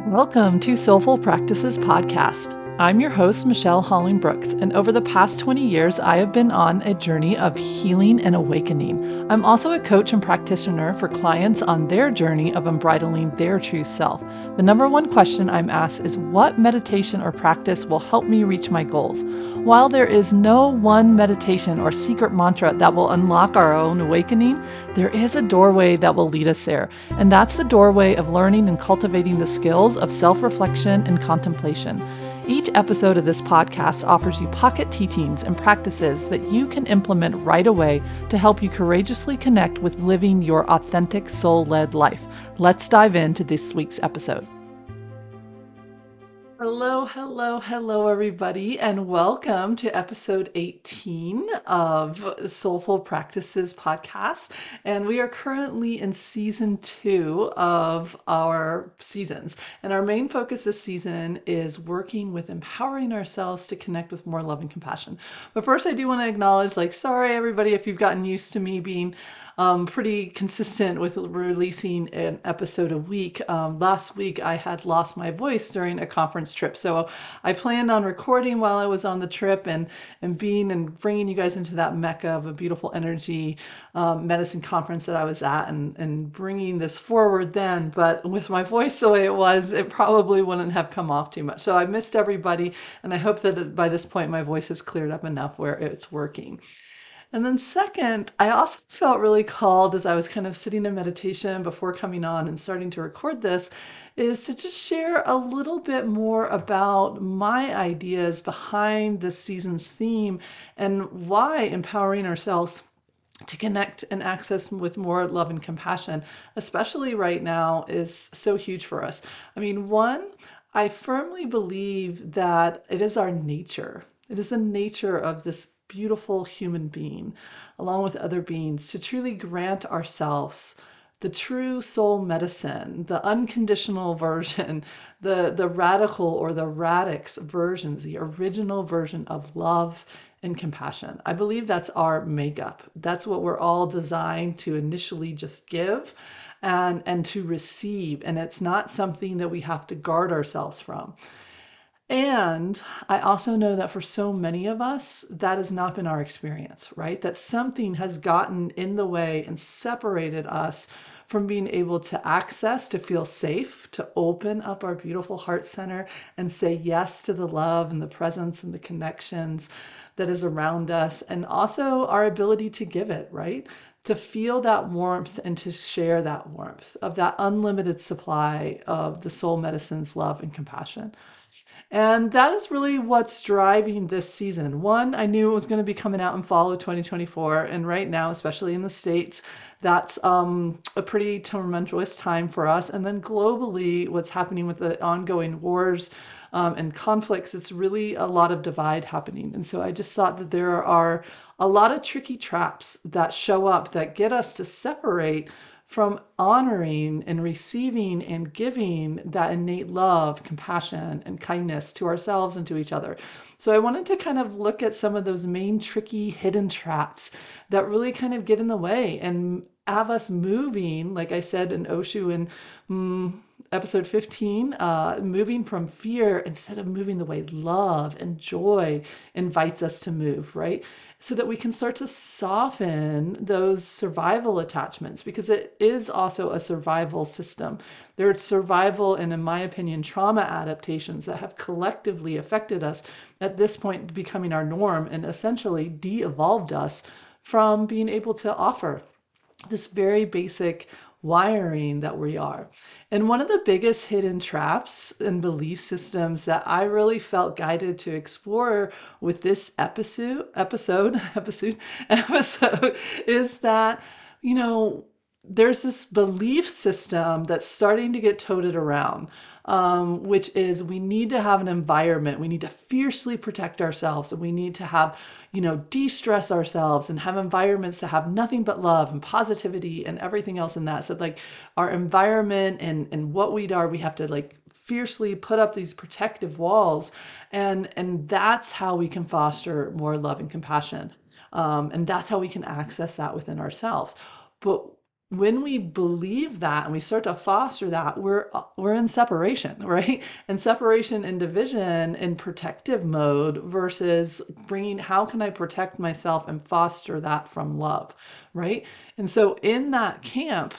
Welcome to Soulful Practices podcast. I'm your host, Michelle Holling Brooks, and over the past 20 years, I have been on a journey of healing and awakening. I'm also a coach and practitioner for clients on their journey of unbridling their true self. The number one question I'm asked is what meditation or practice will help me reach my goals? While there is no one meditation or secret mantra that will unlock our own awakening, there is a doorway that will lead us there. And that's the doorway of learning and cultivating the skills of self-reflection and contemplation. Each episode of this podcast offers you pocket teachings and practices that you can implement right away to help you courageously connect with living your authentic soul-led life. Let's dive into this week's episode. Hello, everybody, and welcome to episode 18 of Soulful Practices podcast. And we are currently in season 2 of our seasons. And our main focus this season is working with empowering ourselves to connect with more love and compassion. But first, I do want to acknowledge, sorry, everybody, if you've gotten used to me being pretty consistent with releasing an episode a week. Last week I had lost my voice during a conference trip, so I planned on recording while I was on the trip and being and bringing you guys into that mecca of a beautiful energy medicine conference that I was at and bringing this forward then. But with my voice the way it was, it probably wouldn't have come off too much. So I missed everybody, and I hope that by this point my voice has cleared up enough where it's working. And then second, I also felt really called as I was kind of sitting in meditation before coming on and starting to record this, is to just share a little bit more about my ideas behind this season's theme and why empowering ourselves to connect and access with more love and compassion, especially right now, is so huge for us. I mean, one, I firmly believe that it is our nature. It is the nature of this beautiful human being, along with other beings, to truly grant ourselves the true soul medicine, the unconditional version, the radical or the radix version, the original version of love and compassion. I believe that's our makeup. That's what we're all designed to initially just give and to receive. And it's not something that we have to guard ourselves from. And I also know that for so many of us, that has not been our experience, right? That something has gotten in the way and separated us from being able to access, to feel safe, to open up our beautiful heart center and say yes to the love and the presence and the connections that is around us, and also our ability to give it, right? To feel that warmth and to share that warmth of that unlimited supply of the soul medicine's love and compassion. And that is really what's driving this season. One, I knew it was going to be coming out in fall of 2024. And right now, especially in the States, that's a pretty tumultuous time for us. And then globally, what's happening with the ongoing wars and conflicts, it's really a lot of divide happening. And so I just thought that there are a lot of tricky traps that show up that get us to separate from honoring and receiving and giving that innate love, compassion, and kindness to ourselves and to each other. So I wanted to kind of look at some of those main tricky hidden traps that really kind of get in the way and have us moving, like I said in Oshu in episode 15, moving from fear instead of moving the way love and joy invites us to move, right? So that we can start to soften those survival attachments, because it is also a survival system. There are survival and, in my opinion, trauma adaptations that have collectively affected us at this point, becoming our norm and essentially de-evolved us from being able to offer this very basic wiring that we are. And one of the biggest hidden traps and belief systems that I really felt guided to explore with this episode is that, there's this belief system that's starting to get toted around, which is we need to have an environment. We need to fiercely protect ourselves, and we need to have, de-stress ourselves and have environments that have nothing but love and positivity and everything else in that. So our environment and what we are, we have to fiercely put up these protective walls, and that's how we can foster more love and compassion. And that's how we can access that within ourselves. But when we believe that and we start to foster that, we're in separation, right? And separation and division in protective mode versus bringing, how can I protect myself and foster that from love, right? And so in that camp,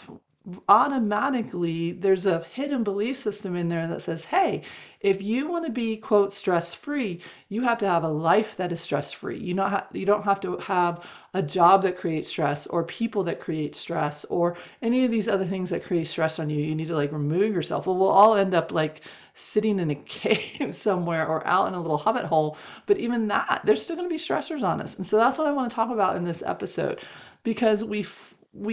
automatically there's a hidden belief system in there that says, hey, if you want to be, quote, stress free, you have to have a life that is stress free. You don't have to have a job that creates stress, or people that create stress, or any of these other things that create stress on you. You need to like remove yourself. Well, we'll all end up like sitting in a cave somewhere or out in a little hobbit hole. But even that, there's still going to be stressors on us. And so that's what I want to talk about in this episode, because we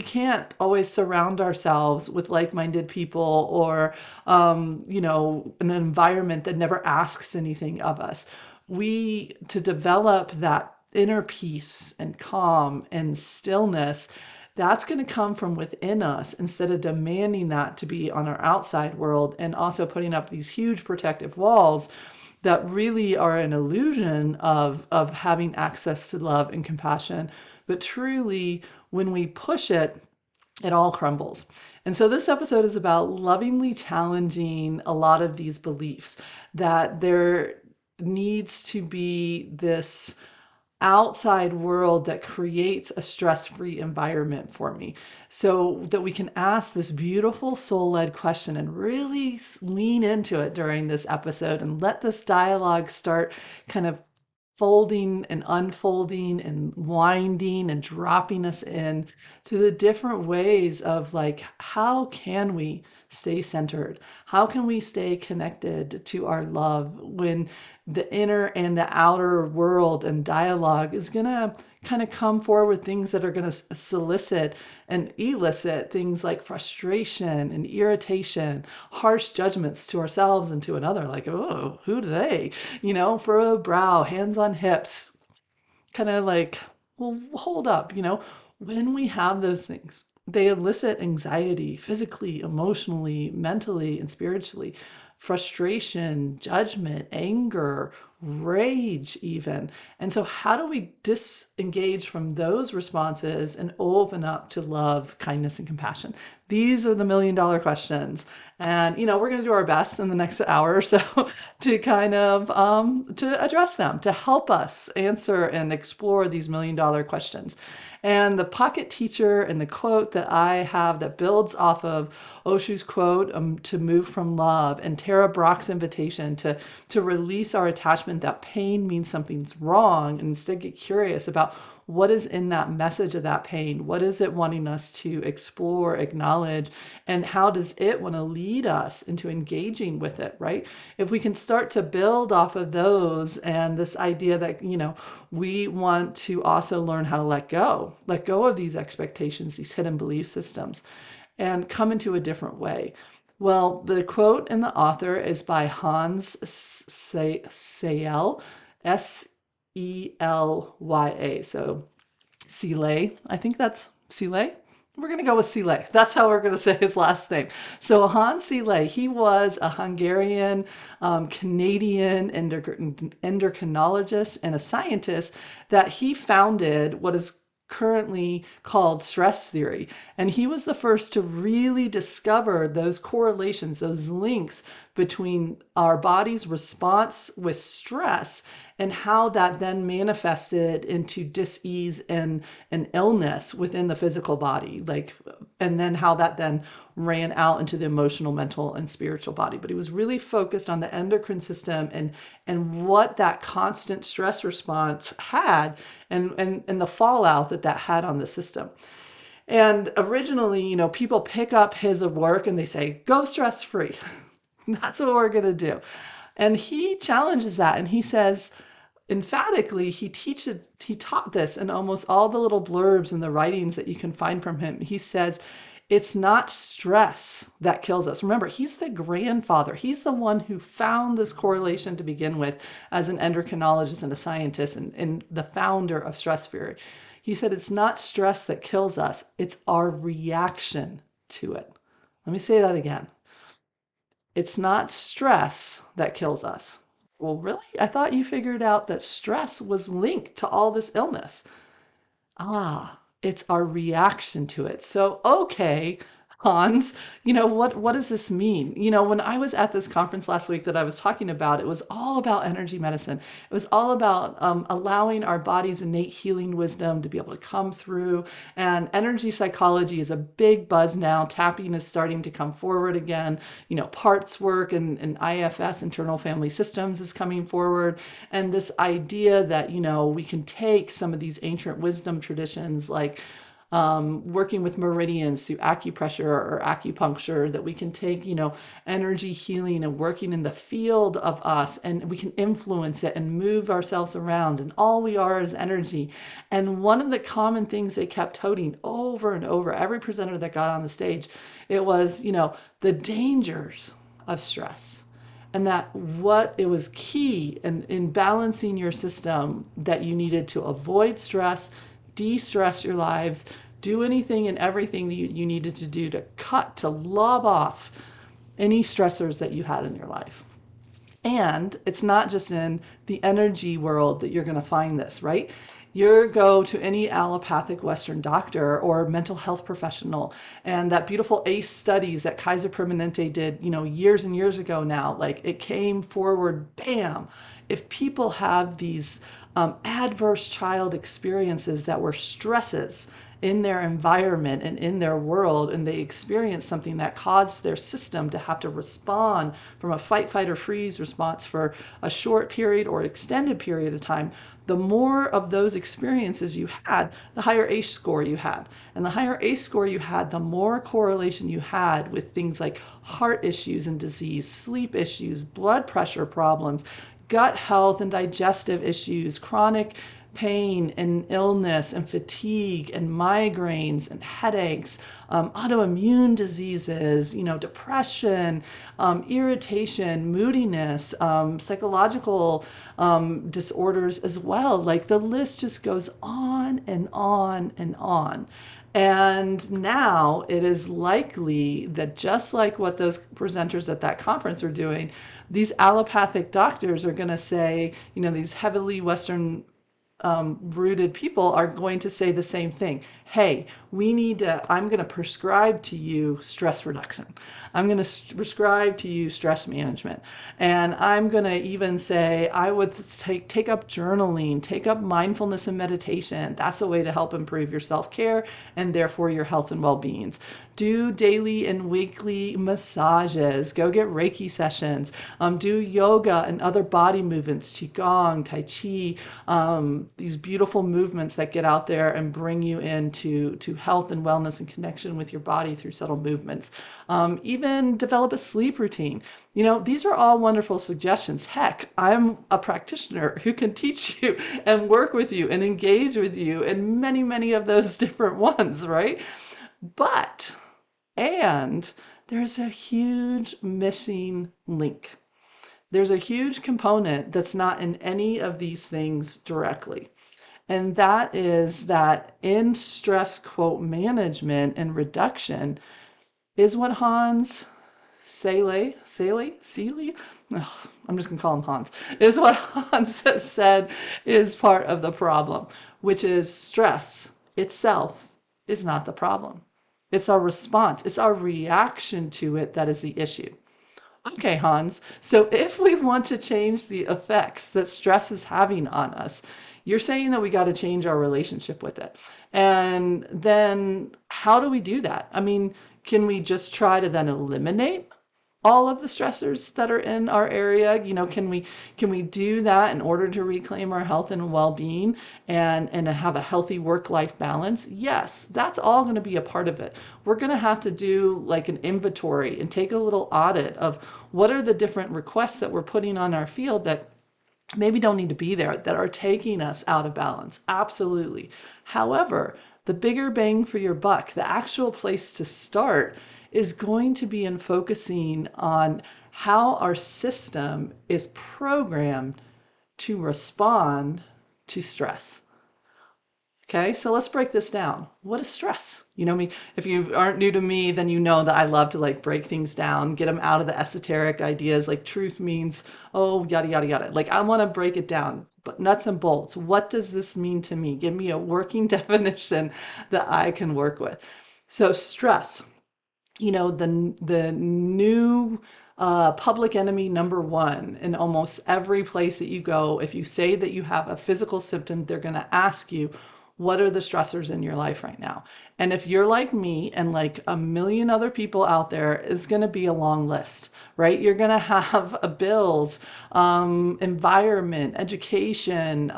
can't always surround ourselves with like-minded people, or an environment that never asks anything of us. We, to develop that inner peace and calm and stillness, that's going to come from within us, instead of demanding that to be on our outside world, and also putting up these huge protective walls that really are an illusion of having access to love and compassion. But truly, when we push it, it all crumbles. And so this episode is about lovingly challenging a lot of these beliefs, that there needs to be this outside world that creates a stress-free environment for me, so that we can ask this beautiful soul-led question and really lean into it during this episode, and let this dialogue start kind of folding and unfolding and winding and dropping us in to the different ways of like, how can we stay centered? How can we stay connected to our love when the inner and the outer world and dialogue is going to kind of come forward with things that are going to solicit and elicit things like frustration and irritation, harsh judgments to ourselves and to another, like, oh, who do they? Furrowed brow, hands on hips, kind of like, well, hold up, when we have those things, they elicit anxiety physically, emotionally, mentally, and spiritually, frustration, judgment, anger, rage, even. And so, how do we disengage from those responses and open up to love, kindness, and compassion? These are the $1,000,000 questions. And, we're going to do our best in the next hour or so to kind of to address them, to help us answer and explore these $1,000,000 questions. And the pocket teacher and the quote that I have that builds off of Oshu's quote, to move from love, and Tara Brach's invitation to release our attachment that pain means something's wrong, and instead get curious about what is in that message of that pain. What is it wanting us to explore, acknowledge, and how does it want to lead us into engaging with it, right? If we can start to build off of those, and this idea that, we want to also learn how to let go of these expectations, these hidden belief systems, and come into a different way. Well, the quote and the author is by Hans Selye, Selya. So Selye, I think that's Selye. We're going to go with Selye. That's how we're going to say his last name. So Hans Selye, he was a Hungarian, Canadian endocrinologist and a scientist that he founded what is currently called stress theory. And he was the first to really discover those correlations, those links between our body's response with stress and how that then manifested into dis-ease and illness within the physical body, and then how that then ran out into the emotional, mental, and spiritual body. But he was really focused on the endocrine system, and what that constant stress response had, and the fallout that had on the system. And originally, people pick up his work and they say, go stress free. That's what we're going to do. And he challenges that, and he says, emphatically, he taught this in almost all the little blurbs and the writings that you can find from him. He says, it's not stress that kills us. Remember, he's the grandfather. He's the one who found this correlation to begin with as an endocrinologist and a scientist, and the founder of stress theory. He said, it's not stress that kills us. It's our reaction to it. Let me say that again. It's not stress that kills us. Well, really? I thought you figured out that stress was linked to all this illness. Ah, It's our reaction to it. So, okay, Hans, what does this mean? When I was at this conference last week that I was talking about, it was all about energy medicine. It was all about allowing our body's innate healing wisdom to be able to come through. And energy psychology is a big buzz now. Tapping is starting to come forward again. Parts work and IFS, internal family systems, is coming forward. And this idea that, we can take some of these ancient wisdom traditions like working with meridians through acupressure or acupuncture, that we can take, energy healing and working in the field of us, and we can influence it and move ourselves around, and all we are is energy. And one of the common things they kept toting over and over, every presenter that got on the stage, it was, the dangers of stress. And that what it was key in balancing your system, that you needed to avoid stress, de-stress your lives, do anything and everything that you needed to do to lob off any stressors that you had in your life. And it's not just in the energy world that you're going to find this, right? You go to any allopathic Western doctor or mental health professional, and that beautiful ACE studies that Kaiser Permanente did, years and years ago now, like it came forward, bam. If people have these adverse child experiences that were stresses in their environment and in their world, and they experience something that caused their system to have to respond from a fight, flight, or freeze response for a short period or extended period of time, the more of those experiences you had, the higher ACE score you had. And the higher ACE score you had, the more correlation you had with things like heart issues and disease, sleep issues, blood pressure problems, gut health and digestive issues, chronic pain and illness and fatigue and migraines and headaches, autoimmune diseases, depression, irritation, moodiness, psychological disorders as well. Like the list just goes on and on and on. And now it is likely that, just like what those presenters at that conference are doing, these allopathic doctors are going to say, these heavily Western rooted people are going to say the same thing. Hey, I'm going to prescribe to you stress reduction. I'm going to prescribe to you stress management. And I'm going to even say, I would take up journaling, take up mindfulness and meditation. That's a way to help improve your self-care and therefore your health and well-being. Do daily and weekly massages, go get Reiki sessions, do yoga and other body movements, Qigong, Tai Chi, these beautiful movements that get out there and bring you into health and wellness and connection with your body through subtle movements. Even develop a sleep routine. These are all wonderful suggestions. Heck, I'm a practitioner who can teach you and work with you and engage with you in many, many of those different ones, right? And there's a huge missing link. There's a huge component that's not in any of these things directly. And that is that in stress, quote, management and reduction is what Hans Selye, I'm just going to call him Hans, is what Hans has said is part of the problem, which is stress itself is not the problem. It's our response, it's our reaction to it that is the issue. Okay, Hans, so if we want to change the effects that stress is having on us, you're saying that we got to change our relationship with it. And then how do we do that? I mean, can we just try to then eliminate all of the stressors that are in our area? Can we do that in order to reclaim our health and well-being and have a healthy work-life balance? Yes, that's all going to be a part of it. We're going to have to do like an inventory and take a little audit of what are the different requests that we're putting on our field that maybe don't need to be there, that are taking us out of balance. Absolutely. However, the bigger bang for your buck, the actual place to start, is going to be in focusing on how our system is programmed to respond to stress. Okay, so let's break this down. What is stress? You know me, if you aren't new to me, then you know that I love to like break things down, get them out of the esoteric ideas like truth means, oh, yada, yada, yada. Like I want to break it down, but nuts and bolts. What does this mean to me? Give me a working definition that I can work with. So stress, the new public enemy number one in almost every place that you go. If you say that you have a physical symptom, they're going to ask you, what are the stressors in your life right now? And if you're like me and like a million other people out there, it's going to be a long list, right? You're going to have bills, environment, education,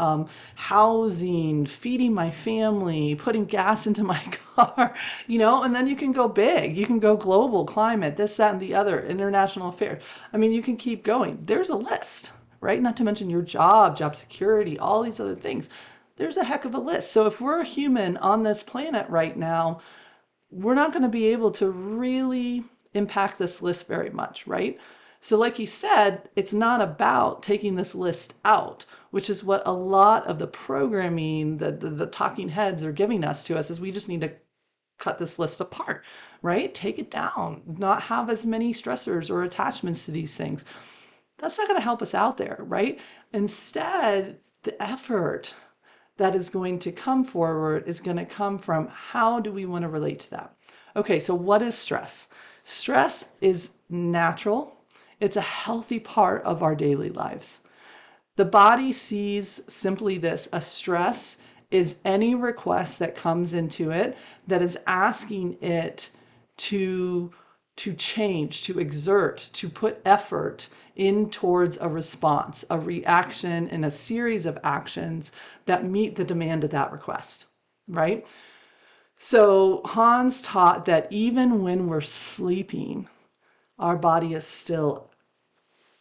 housing, feeding my family, putting gas into my car, and then you can go big. You can go global, climate, this, that, and the other, international affairs. I mean, you can keep going. There's a list, right? Not to mention your job security, all these other things. There's a heck of a list. So if we're a human on this planet right now, we're not going to be able to really impact this list very much, right? So like he said, it's not about taking this list out, which is what a lot of the programming, the talking heads are giving us to us, is we just need to cut this list apart, right? Take it down, not have as many stressors or attachments to these things. That's not going to help us out there, right? Instead, the effort that is going to come forward is going to come from how do we want to relate to that? Okay, so what is stress? Stress is natural. It's a healthy part of our daily lives. The body sees simply this: a stress is any request that comes into it that is asking it to change, to exert, to put effort in towards a response, a reaction, and a series of actions that meet the demand of that request, right? So Hans taught that even when we're sleeping, our body is still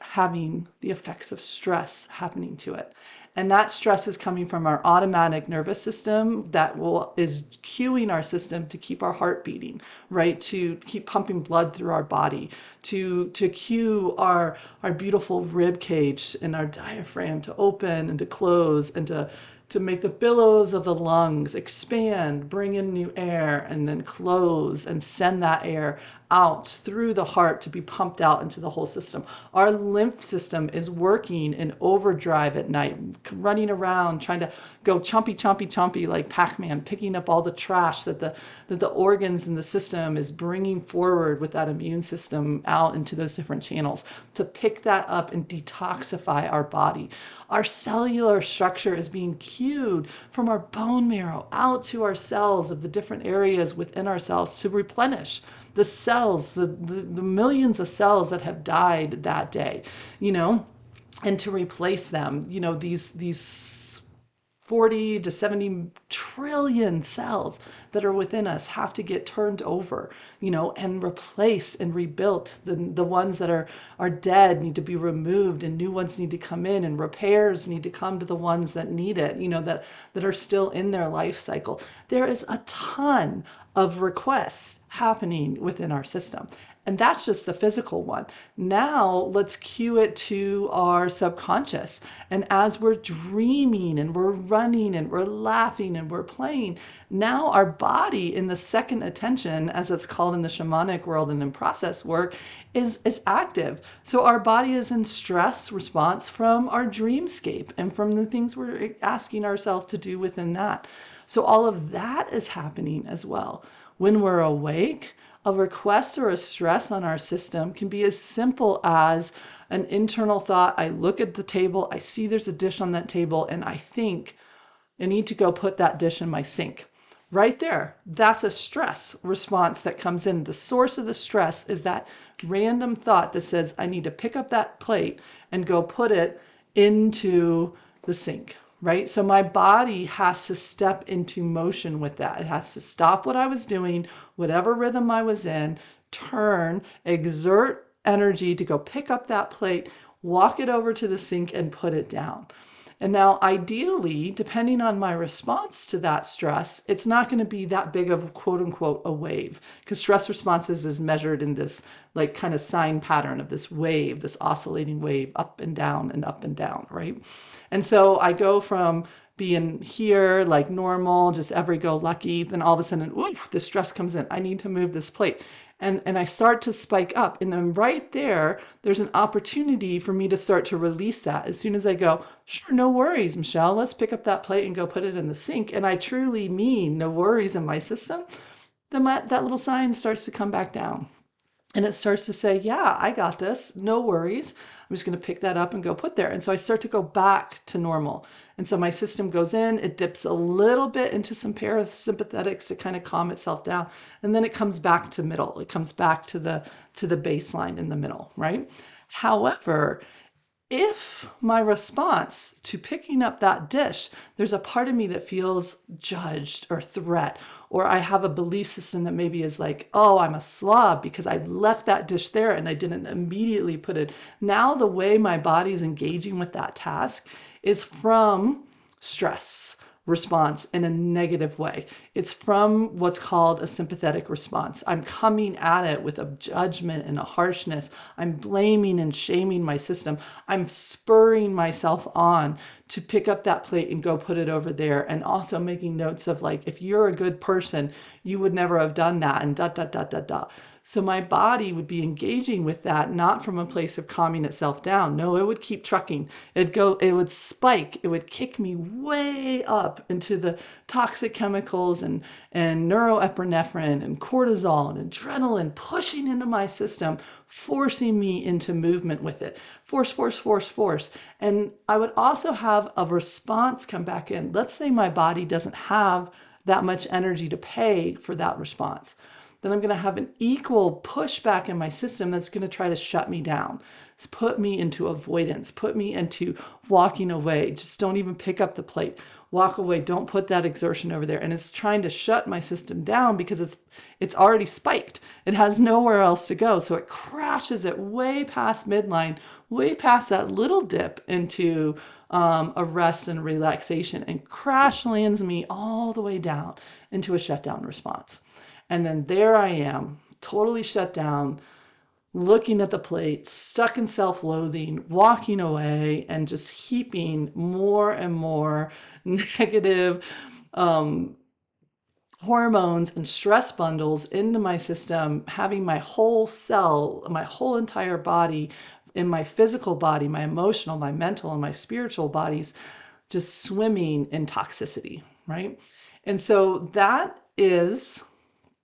having the effects of stress happening to it. And that stress is coming from our automatic nervous system is cueing our system to keep our heart beating, right? To keep pumping blood through our body, to cue our beautiful rib cage and our diaphragm to open and to close, and to make the billows of the lungs expand, bring in new air, and then close and send that air out through the heart to be pumped out into the whole system. Our lymph system is working in overdrive at night, running around trying to go chompy, chompy, chompy like Pac-Man, picking up all the trash that the organs in the system is bringing forward with that immune system out into those different channels to pick that up and detoxify our body. Our cellular structure is being cued from our bone marrow out to our cells of the different areas within our cells to replenish the cells, the millions of cells that have died that day, and to replace them, these 40 to 70 trillion cells that are within us have to get turned over, and replaced and rebuilt. The ones that are dead need to be removed, and new ones need to come in, and repairs need to come to the ones that need it, that are still in their life cycle. There is a ton of requests happening within our system. And that's just the physical one. Now let's cue it to our subconscious. And as we're dreaming and we're running and we're laughing and we're playing, now our body in the second attention, as it's called in the shamanic world and in process work, is active. So our body is in stress response from our dreamscape and from the things we're asking ourselves to do within that. So all of that is happening as well. When we're awake, a request or a stress on our system can be as simple as an internal thought. I look at the table, I see there's a dish on that table, and I think I need to go put that dish in my sink. Right there, that's a stress response that comes in. The source of the stress is that random thought that says, I need to pick up that plate and go put it into the sink. Right? So my body has to step into motion with that. It has to stop what I was doing, whatever rhythm I was in, turn, exert energy to go pick up that plate, walk it over to the sink and put it down. And now ideally, depending on my response to that stress, it's not going to be that big of quote unquote a wave, because stress responses is measured in this like kind of sine pattern of this wave, this oscillating wave up and down and up and down, right? And so I go from being here like normal, just every go lucky. Then all of a sudden, oof, the stress comes in. I need to move this plate. And I start to spike up. And then right there, there's an opportunity for me to start to release that. As soon as I go, sure, no worries, Michelle, let's pick up that plate and go put it in the sink. And I truly mean no worries in my system, then that little sign starts to come back down. And it starts to say, yeah, I got this. No worries. I'm just going to pick that up and go put there. And so I start to go back to normal. And so my system goes in, it dips a little bit into some parasympathetics to kind of calm itself down. And then it comes back to middle. It comes back to the baseline in the middle, right? However, if my response to picking up that dish, there's a part of me that feels judged or threat, or I have a belief system that maybe is like, oh, I'm a slob because I left that dish there and I didn't immediately put it. Now, the way my body's engaging with that task is from stress response in a negative way. It's from what's called a sympathetic response. I'm coming at it with a judgment and a harshness. I'm blaming and shaming my system. I'm spurring myself on to pick up that plate and go put it over there. And also making notes of like, if you're a good person, you would never have done that, and da da da da da. So my body would be engaging with that, not from a place of calming itself down. No, it would keep trucking. It would spike. It would kick me way up into the toxic chemicals and neuroepinephrine and cortisol and adrenaline pushing into my system, forcing me into movement with it. Force, force, force, force. And I would also have a response come back in. Let's say my body doesn't have that much energy to pay for that response. Then I'm going to have an equal pushback in my system that's going to try to shut me down. It's put me into avoidance, put me into walking away. Just don't even pick up the plate. Walk away. Don't put that exertion over there. And it's trying to shut my system down because it's already spiked. It has nowhere else to go. So it crashes it way past midline, way past that little dip into a rest and relaxation, and crash lands me all the way down into a shutdown response. And then there I am, totally shut down, looking at the plate, stuck in self-loathing, walking away, and just heaping more and more negative hormones and stress bundles into my system, having my whole cell, my whole entire body, in my physical body, my emotional, my mental, and my spiritual bodies just swimming in toxicity, right? And so that is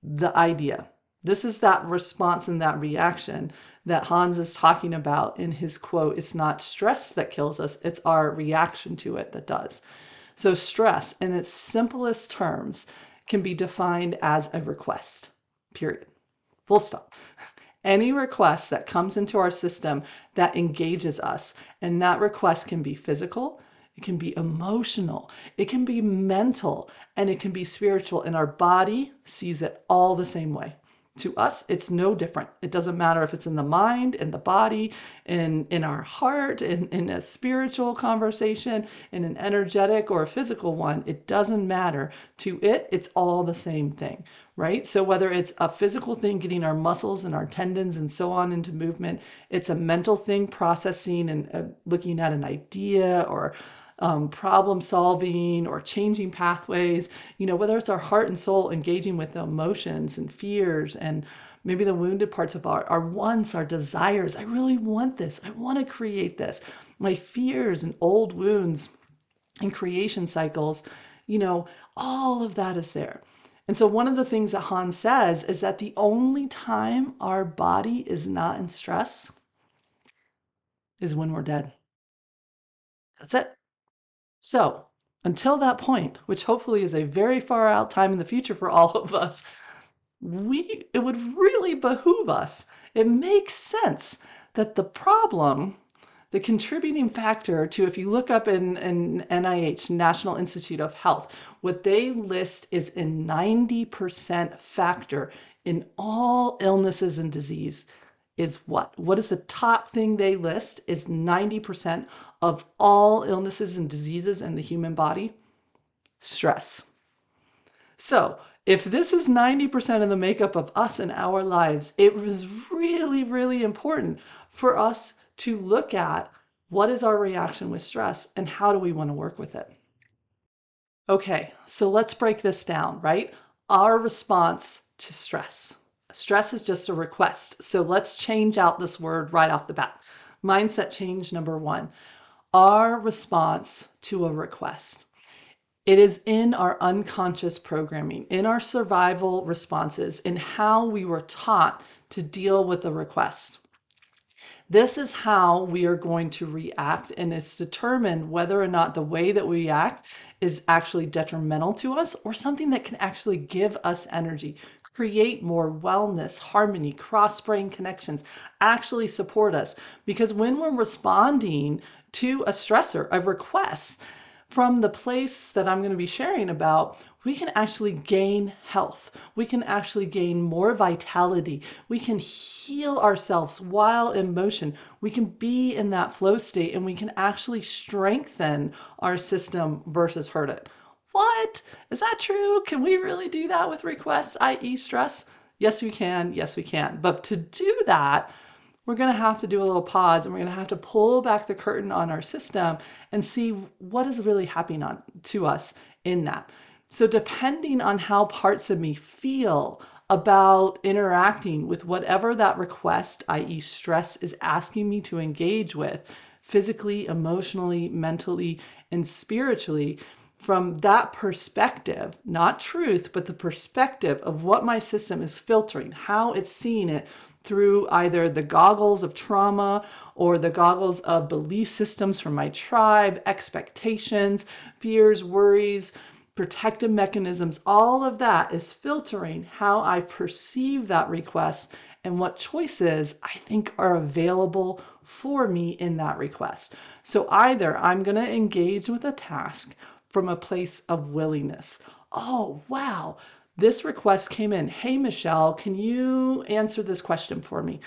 the idea. This is that response and that reaction that Hans is talking about in his quote. It's not stress that kills us, it's our reaction to it that does. So stress, in its simplest terms, can be defined as a request, period. Full stop. Any request that comes into our system that engages us, and that request can be physical, it can be emotional, it can be mental, and it can be spiritual, and our body sees it all the same way. To us, it's no different. It doesn't matter if it's in the mind, in the body, in our heart, in a spiritual conversation, in an energetic or a physical one. It doesn't matter. To it, it's all the same thing, right? So whether it's a physical thing, getting our muscles and our tendons and so on into movement, it's a mental thing, processing and looking at an idea, or problem solving or changing pathways, whether it's our heart and soul engaging with the emotions and fears and maybe the wounded parts of our wants, our desires. I really want this. I want to create this. My fears and old wounds and creation cycles, all of that is there. And so one of the things that Hans says is that the only time our body is not in stress is when we're dead. That's it. So, until that point, which hopefully is a very far out time in the future for all of us, it would really behoove us. It makes sense that the contributing factor to, if you look up in NIH, National Institute of Health, what they list is a 90% factor in all illnesses and disease is what? What is the top thing they list is 90% of all illnesses and diseases in the human body? Stress. So if this is 90% of the makeup of us and our lives, it was really, really important for us to look at what is our reaction with stress and how do we want to work with it. Okay, so let's break this down, right? Our response to stress. Stress is just a request. So let's change out this word right off the bat. Mindset change number one. Our response to a request. It is in our unconscious programming, in our survival responses, in how we were taught to deal with a request. This is how we are going to react, and it's determined whether or not the way that we react is actually detrimental to us or something that can actually give us energy, create more wellness, harmony, cross brain connections, actually support us. Because when we're responding to a stressor, a request, from the place that I'm going to be sharing about, we can actually gain health. We can actually gain more vitality. We can heal ourselves while in motion. We can be in that flow state and we can actually strengthen our system versus hurt it. What? Is that true? Can we really do that with requests, i.e., stress? Yes, we can. Yes, we can. But to do that, we're going to have to do a little pause and we're going to have to pull back the curtain on our system and see what is really happening to us in that. So, depending on how parts of me feel about interacting with whatever that request, i.e., stress, is asking me to engage with physically, emotionally, mentally, and spiritually, from that perspective, not truth, but the perspective of what my system is filtering, how it's seeing it through either the goggles of trauma or the goggles of belief systems from my tribe, expectations, fears, worries, protective mechanisms, all of that is filtering how I perceive that request and what choices I think are available for me in that request. So either I'm going to engage with a task from a place of willingness. Oh, wow. This request came in. Hey, Michelle, can you answer this question for me?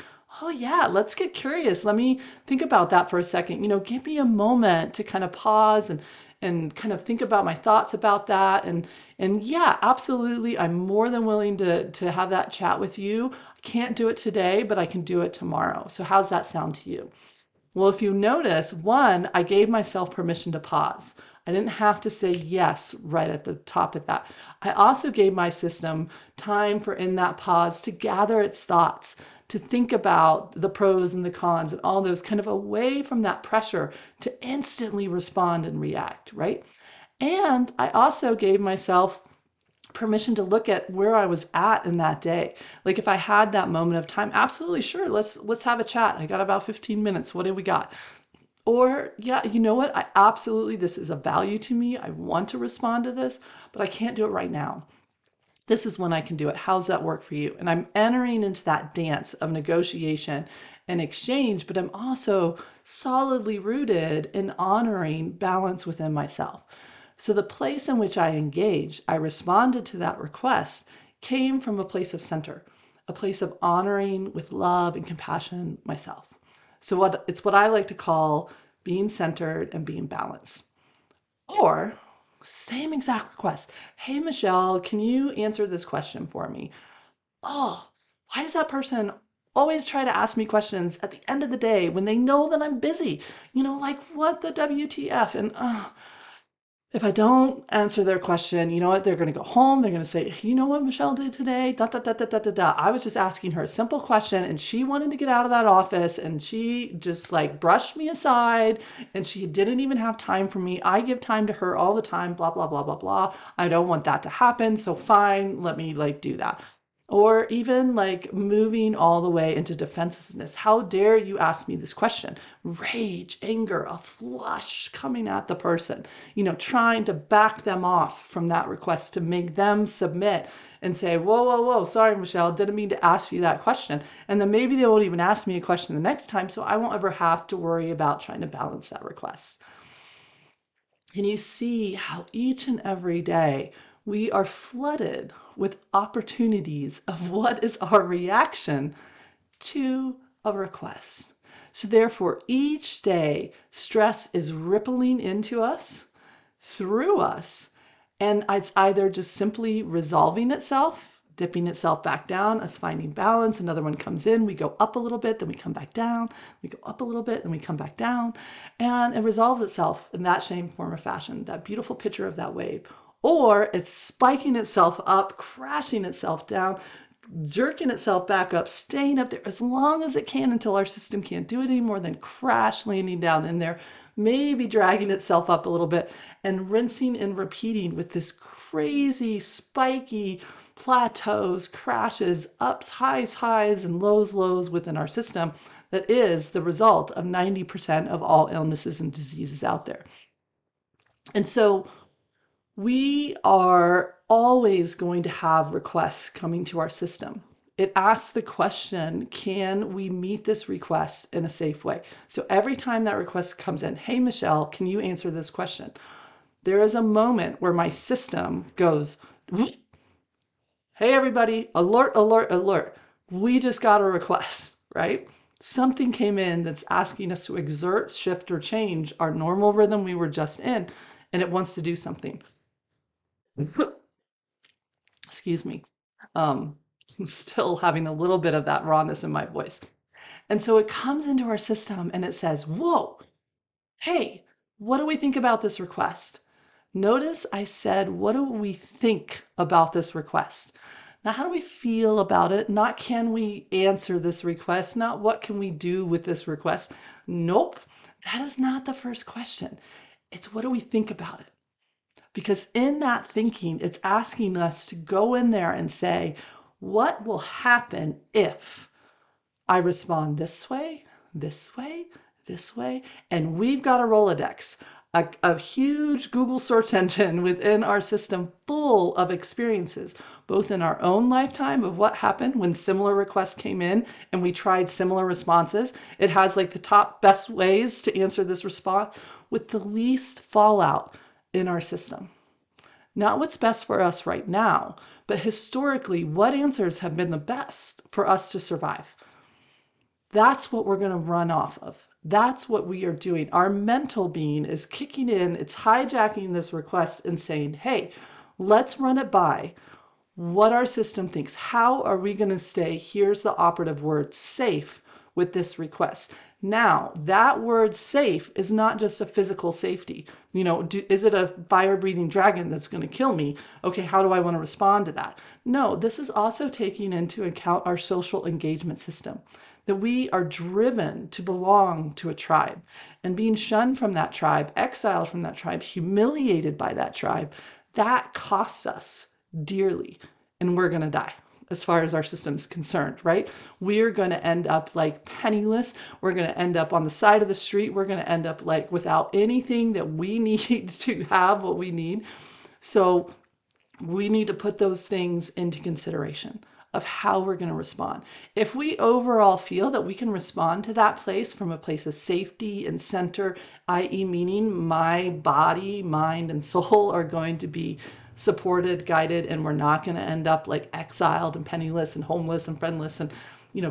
Oh, yeah, let's get curious. Let me think about that for a second. Give me a moment to kind of pause and kind of think about my thoughts about that. And yeah, absolutely. I'm more than willing to have that chat with you. I can't do it today, but I can do it tomorrow. So how's that sound to you? Well, if you notice, one, I gave myself permission to pause. I didn't have to say yes right at the top of that. I also gave my system time for in that pause to gather its thoughts, to think about the pros and the cons and all those, kind of away from that pressure to instantly respond and react, right? And I also gave myself permission to look at where I was at in that day. Like if I had that moment of time, absolutely sure, let's have a chat. I got about 15 minutes. What do we got? Or yeah, you know what? I absolutely, this is a value to me. I want to respond to this, but I can't do it right now. This is when I can do it. How's that work for you? And I'm entering into that dance of negotiation and exchange, but I'm also solidly rooted in honoring balance within myself. So the place in which I engaged, I responded to that request, came from a place of center, a place of honoring with love and compassion myself. So it's what I like to call being centered and being balanced. Or same exact request. Hey, Michelle, can you answer this question for me? Oh, why does that person always try to ask me questions at the end of the day when they know that I'm busy? Like what the WTF? And if I don't answer their question, you know what? They're going to go home. They're going to say, you know what Michelle did today? Da, da, da, da, da, da, da. I was just asking her a simple question and she wanted to get out of that office and she just like brushed me aside and she didn't even have time for me. I give time to her all the time, blah, blah, blah, blah, blah. I don't want that to happen. So fine, let me like do that. Or even like moving all the way into defensiveness. How dare you ask me this question? Rage, anger, a flush coming at the person, trying to back them off from that request to make them submit and say, whoa, whoa, whoa, sorry, Michelle, didn't mean to ask you that question. And then maybe they won't even ask me a question the next time, so I won't ever have to worry about trying to balance that request. Can you see how each and every day we are flooded with opportunities of what is our reaction to a request? So, therefore, each day stress is rippling into us, through us, and it's either just simply resolving itself, dipping itself back down, us finding balance. Another one comes in, we go up a little bit, then we come back down, we go up a little bit, then we come back down, and it resolves itself in that same form or fashion, that beautiful picture of that wave. or it's spiking itself up, crashing itself down, jerking itself back up, staying up there as long as it can until our system can't do it anymore, then crash landing down in there, maybe dragging itself up a little bit and rinsing and repeating with this crazy spiky plateaus, crashes, ups, highs, and lows within our system that is the result of 90% of all illnesses and diseases out there. And so we are always going to have requests coming to our system. It asks the question, can we meet this request in a safe way? So every time that request comes in, hey, Michelle, can you answer this question? There is a moment where my system goes, hey, everybody, alert, alert, alert. We just got a request, right? Something came in that's asking us to exert, shift, or change our normal rhythm we were just in, and it wants to do something. Excuse me. Um, Still having a little bit of that rawness in my voice. And so it comes into our system and it says, whoa, hey, what do we think about this request? Notice I said, what do we think about this request? Now, how do we feel about it? Not can we answer this request, not what can we do with this request. Nope, that is not the first question. It's what do we think about it? Because in that thinking, it's asking us to go in there and say, what will happen if I respond this way, this way, this way? And we've got a Rolodex, a huge Google search engine within our system full of experiences, both in our own lifetime of what happened when similar requests came in and we tried similar responses. It has like the top best ways to answer this response with the least fallout in our system. Not what's best for us right now, but historically, what answers have been the best for us to survive? That's what we're going to run off of. That's what we are doing. Our mental being is kicking in, it's hijacking this request and saying, hey, let's run it by what our system thinks. How are we going to stay, here's the operative word, safe with this request? Now, that word safe is not just a physical safety. Is it a fire-breathing dragon that's going to kill me? Okay, how do I want to respond to that? No, this is also taking into account our social engagement system, that we are driven to belong to a tribe, and being shunned from that tribe, exiled from that tribe, humiliated by that tribe, that costs us dearly, and we're going to die as far as our system's concerned, right? We're going to end up like penniless. We're going to end up on the side of the street. We're going to end up like without anything that we need to have what we need. So we need to put those things into consideration of how we're going to respond. If we overall feel that we can respond to that place from a place of safety and center, i.e., meaning my body, mind, and soul are going to be supported, guided, and we're not going to end up like exiled and penniless and homeless and friendless and,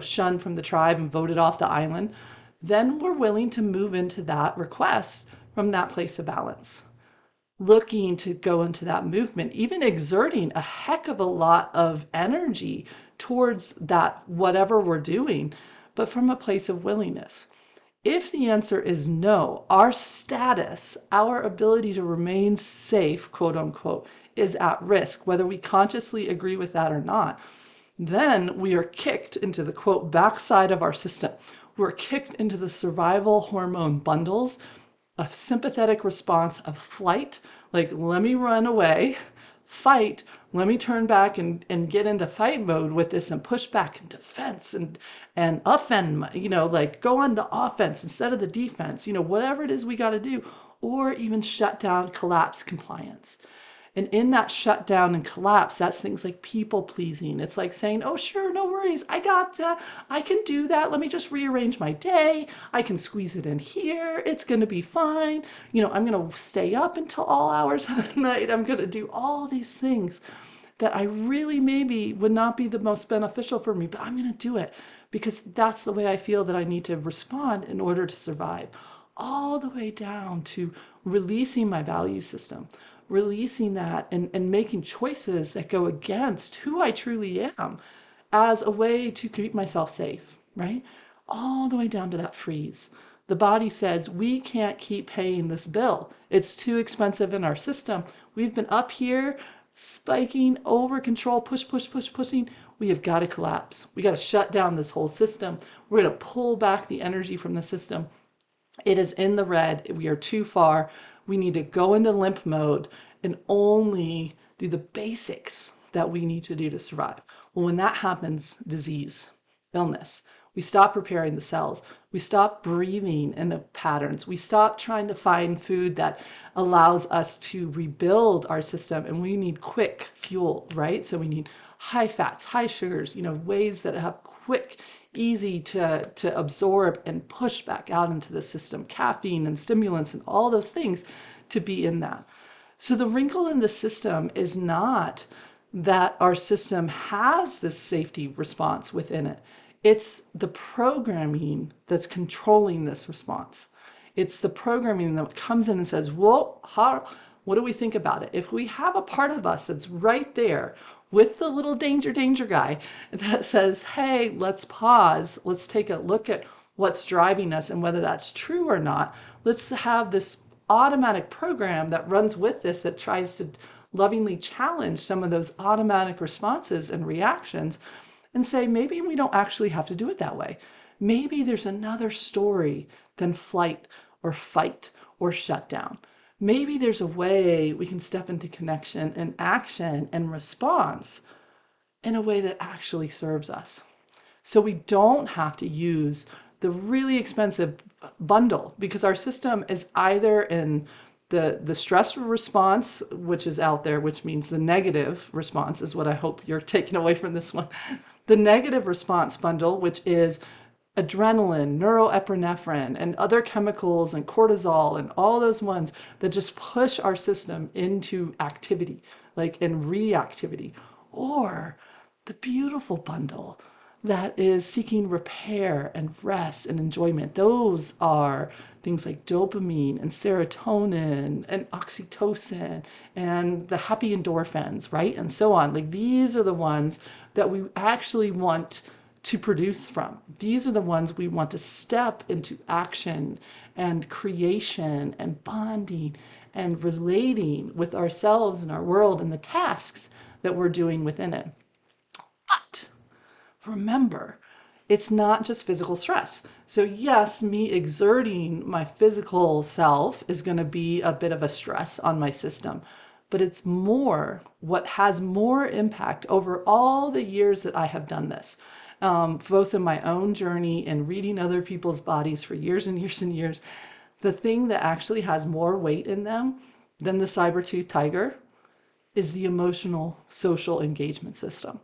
shunned from the tribe and voted off the island, then we're willing to move into that request from that place of balance, looking to go into that movement, even exerting a heck of a lot of energy towards that, whatever we're doing, but from a place of willingness. If the answer is no, our status, our ability to remain safe, quote unquote, is at risk, whether we consciously agree with that or not, then we are kicked into the quote backside of our system. We're kicked into the survival hormone bundles, a sympathetic response of flight, like let me run away, fight, let me turn back and get into fight mode with this and push back in defense and offend, like go on the offense instead of the defense, whatever it is we got to do, or even shut down, collapse compliance. And in that shutdown and collapse, that's things like people pleasing. It's like saying, oh, sure, no worries. I got that. I can do that. Let me just rearrange my day. I can squeeze it in here. It's going to be fine. I'm going to stay up until all hours of the night. I'm going to do all these things that I really maybe would not be the most beneficial for me, but I'm going to do it because that's the way I feel that I need to respond in order to survive. All the way down to releasing my value system, releasing that and making choices that go against who I truly am as a way to keep myself safe, right? All the way down to that freeze, The body says, we can't keep paying this bill. It's too expensive in our system. We've been up here spiking over control, pushing. We have got to collapse. We got to shut down this whole system. We're going to pull back the energy from the system. It is in the red. We are too far. We need to go into limp mode and only do the basics that we need to do to survive. Well, when that happens, disease, illness, we stop repairing the cells. We stop breathing in the patterns. We stop trying to find food that allows us to rebuild our system. And we need quick fuel, right? So we need high fats, high sugars, ways that have quick, easy to absorb and push back out into the system, caffeine and stimulants and all those things to be in that. So the wrinkle in the system is not that our system has this safety response within it. It's the programming that's controlling this response. It's the programming that comes in and says, well, what do we think about it? If we have a part of us that's right there with the little danger guy that says, hey, let's pause, let's take a look at what's driving us and whether that's true or not. Let's have this automatic program that runs with this that tries to lovingly challenge some of those automatic responses and reactions and say, maybe we don't actually have to do it that way. Maybe there's another story than flight or fight or shutdown. Maybe there's a way we can step into connection and action and response in a way that actually serves us. So we don't have to use the really expensive bundle, because our system is either in the stress response, which is out there, which means the negative response is what I hope you're taking away from this one. The negative response bundle, which is adrenaline, neuroepinephrine, and other chemicals and cortisol and all those ones that just push our system into activity, like in reactivity. Or the beautiful bundle that is seeking repair and rest and enjoyment. Those are things like dopamine and serotonin and oxytocin and the happy endorphins, right? And so on. Like, these are the ones that we actually want to produce from. These are the ones we want to step into action and creation and bonding and relating with ourselves and our world and the tasks that we're doing within it. But remember, it's not just physical stress. So yes, me exerting my physical self is going to be a bit of a stress on my system, but it's more what has more impact over all the years that I have done this, both in my own journey and reading other people's bodies for years and years and years. The thing that actually has more weight in them than the saber-toothed tiger is the emotional social engagement system.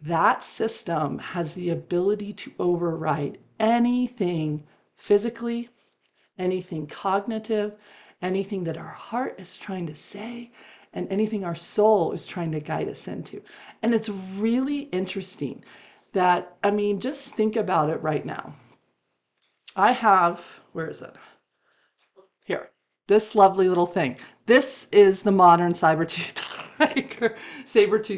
That system has the ability to override anything physically, anything cognitive, anything that our heart is trying to say, and anything our soul is trying to guide us into. And it's really interesting that, just think about it right now. I have, where is it? Here, this lovely little thing. This is the modern saber-tooth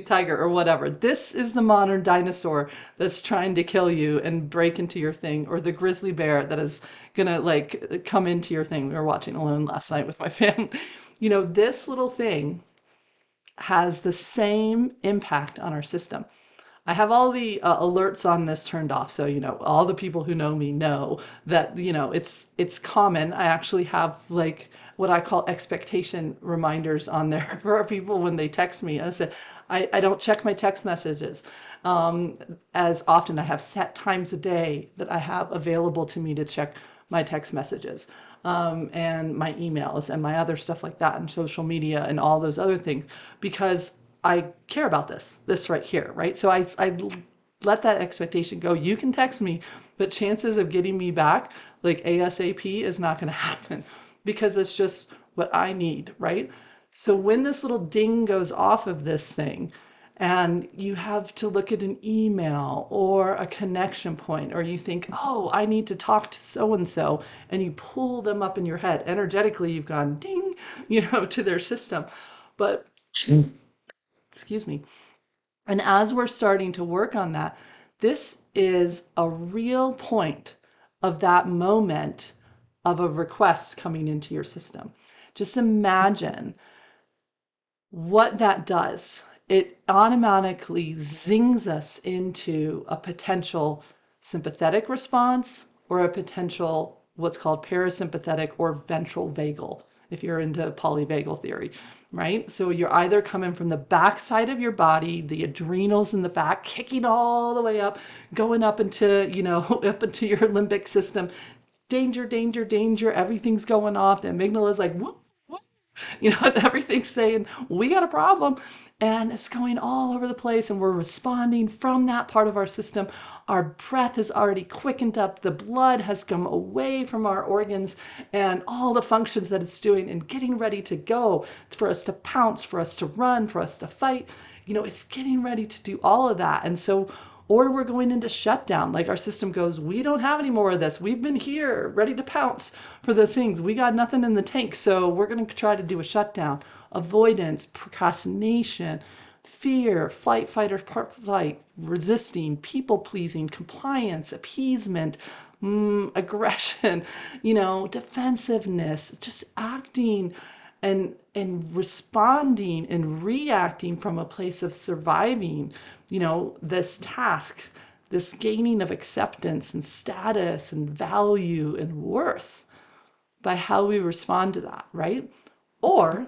tiger or whatever. This is the modern dinosaur that's trying to kill you and break into your thing, or the grizzly bear that is gonna come into your thing. We were watching Alone last night with my family. This little thing has the same impact on our system. I have all the alerts on this turned off, so all the people who know me know that it's common. I actually have what I call expectation reminders on there for people when they text me. I said I don't check my text messages as often. I have set times a day that I have available to me to check my text messages and my emails and my other stuff like that, and social media and all those other things, because I care about this right here, right? So I let that expectation go. You can text me, but chances of getting me back like ASAP is not going to happen, because it's just what I need, right? So when this little ding goes off of this thing, and you have to look at an email or a connection point, or you think, oh, I need to talk to so-and-so, and you pull them up in your head. Energetically, you've gone ding, to their system. But excuse me. And as we're starting to work on that, this is a real point of that moment of a request coming into your system. Just imagine what that does. It automatically zings us into a potential sympathetic response or a potential what's called parasympathetic or ventral vagal, if you're into polyvagal theory, right? So you're either coming from the back side of your body, the adrenals in the back, kicking all the way up, going up into, up into your limbic system. Danger, danger, danger. Everything's going off. The amygdala is like, whoop, everything's saying, we got a problem. And it's going all over the place, and we're responding from that part of our system. Our breath has already quickened up. The blood has come away from our organs and all the functions that it's doing and getting ready to go for us to pounce, for us to run, for us to fight. It's getting ready to do all of that. And so, or we're going into shutdown. Like our system goes, we don't have any more of this. We've been here ready to pounce for those things. We got nothing in the tank. So we're going to try to do a shutdown. Avoidance, procrastination, fear, flight, fight, or flight, resisting, people pleasing, compliance, appeasement, aggression, defensiveness, just acting and responding and reacting from a place of surviving, this task, this gaining of acceptance and status and value and worth by how we respond to that, right? Or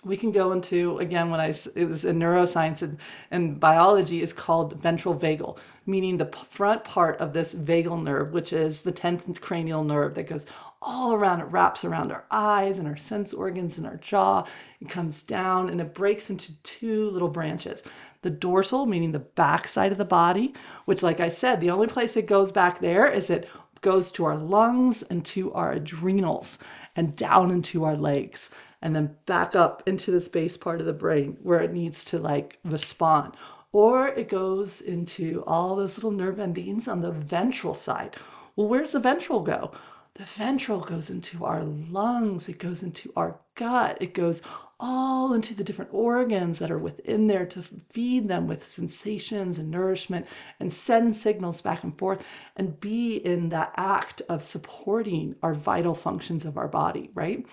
we can go into, again, it was in neuroscience and biology, is called ventral vagal, meaning the front part of this vagal nerve, which is the 10th cranial nerve that goes all around. It wraps around our eyes and our sense organs and our jaw. It comes down and it breaks into two little branches. The dorsal, meaning the back side of the body, which, like I said, the only place it goes back there is it goes to our lungs and to our adrenals and down into our legs, and then back up into this base part of the brain where it needs to respond. Or it goes into all those little nerve endings on the ventral side. Well, where's the ventral go? The ventral goes into our lungs. It goes into our gut. It goes all into the different organs that are within there to feed them with sensations and nourishment and send signals back and forth and be in that act of supporting our vital functions of our body, right?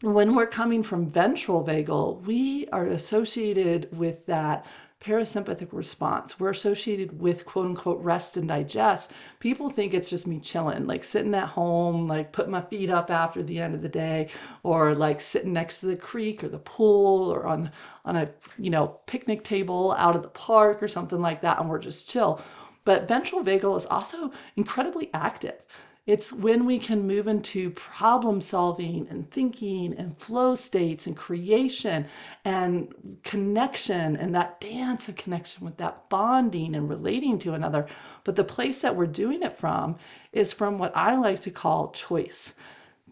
When we're coming from ventral vagal, we are associated with that parasympathetic response. We're associated with quote unquote rest and digest. People think it's just me chilling, like sitting at home, like putting my feet up after the end of the day, or like sitting next to the creek or the pool or on a picnic table out at the park or something like that, and we're just chill. But ventral vagal is also incredibly active. It's when we can move into problem solving and thinking and flow states and creation and connection and that dance of connection with that bonding and relating to another. But the place that we're doing it from is from what I like to call choice.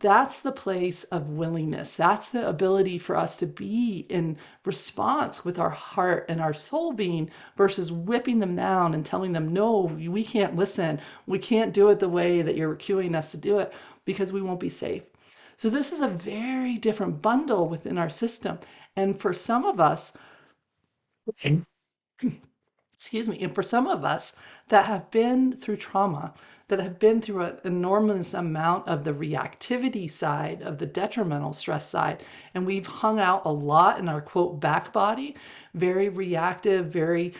That's the place of willingness. That's the ability for us to be in response with our heart and our soul being versus whipping them down and telling them, no, we can't listen. We can't do it the way that you're cueing us to do it because we won't be safe. So this is a very different bundle within our system. And for some of us, excuse me, and for some of us that have been through trauma, that have been through an enormous amount of the reactivity side, of the detrimental stress side, and we've hung out a lot in our quote back body, very reactive, very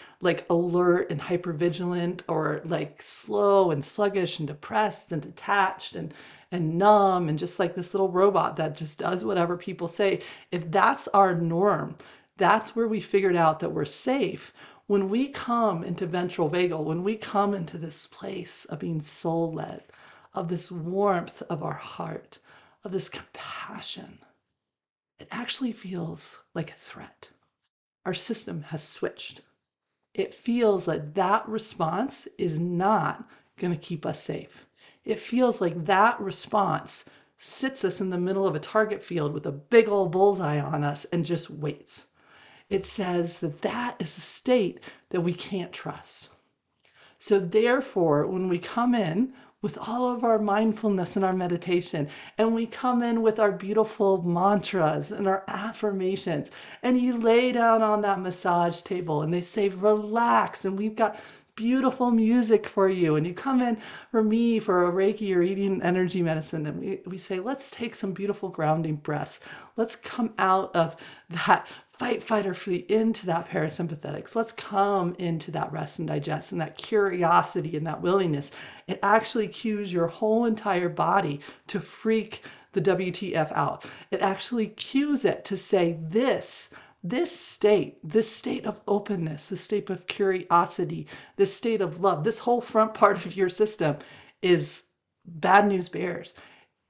alert and hypervigilant, or slow and sluggish and depressed and detached and numb and just like this little robot that just does whatever people say. If that's our norm, that's where we figured out that we're safe. When we come into ventral vagal, when we come into this place of being soul-led, of this warmth of our heart, of this compassion, it actually feels like a threat. Our system has switched. It feels like that response is not going to keep us safe. It feels like that response sits us in the middle of a target field with a big old bullseye on us and just waits. It says that that is the state that we can't trust. So therefore, when we come in with all of our mindfulness and our meditation, and we come in with our beautiful mantras and our affirmations, and you lay down on that massage table and they say, relax, and we've got beautiful music for you, and you come in for me for a Reiki or eating energy medicine, and we say, let's take some beautiful grounding breaths. Let's come out of that fight, fight, or flee into that parasympathetics. Let's come into that rest and digest and that curiosity and that willingness. It actually cues your whole entire body to freak the WTF out. It actually cues it to say this state of openness, this state of curiosity, this state of love, this whole front part of your system is bad news bears.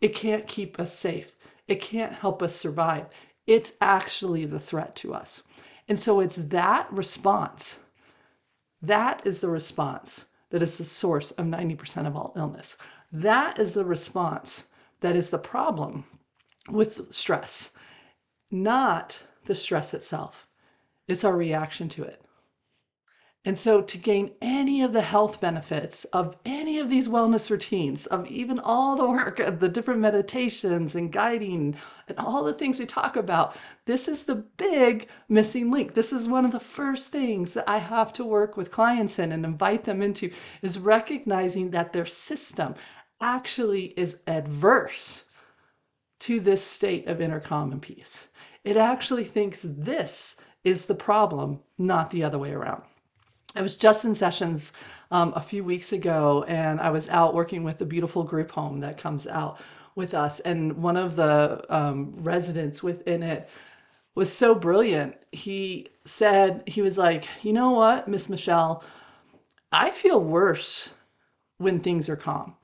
It can't keep us safe. It can't help us survive. It's actually the threat to us. And so it's that response. That is the response that is the source of 90% of all illness. That is the response that is the problem with stress, not the stress itself. It's our reaction to it. And so to gain any of the health benefits of any of these wellness routines, of even all the work, of the different meditations and guiding and all the things we talk about, this is the big missing link. This is one of the first things that I have to work with clients in and invite them into, is recognizing that their system actually is adverse to this state of inner calm and peace. It actually thinks this is the problem, not the other way around. I was just in sessions a few weeks ago, and I was out working with a beautiful group home that comes out with us. And one of the residents within it was so brilliant. He said, he was like, you know what, Miss Michelle, I feel worse when things are calm.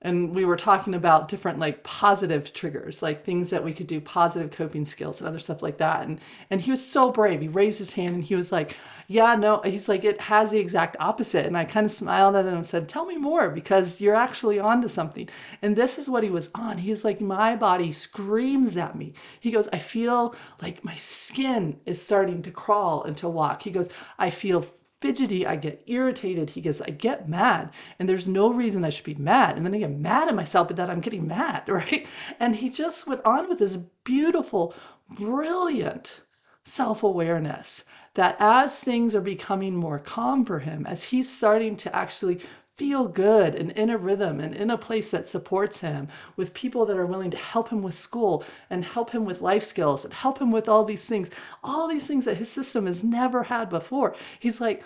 And we were talking about different like positive triggers, like things that we could do, positive coping skills and other stuff like that. And he was so brave. He raised his hand and he was like, yeah, no, he's like, it has the exact opposite. And I kind of smiled at him and said, tell me more, because you're actually onto something. And this is what he was on. He's like, my body screams at me. He goes, I feel like my skin is starting to crawl and to walk. He goes, I feel fidgety, I get irritated. He goes, I get mad, and there's no reason I should be mad. And then I get mad at myself that I'm getting mad, right? And he just went on with this beautiful, brilliant self-awareness that as things are becoming more calm for him, as he's starting to actually feel good and in a rhythm and in a place that supports him, with people that are willing to help him with school and help him with life skills and help him with all these things that his system has never had before. He's like,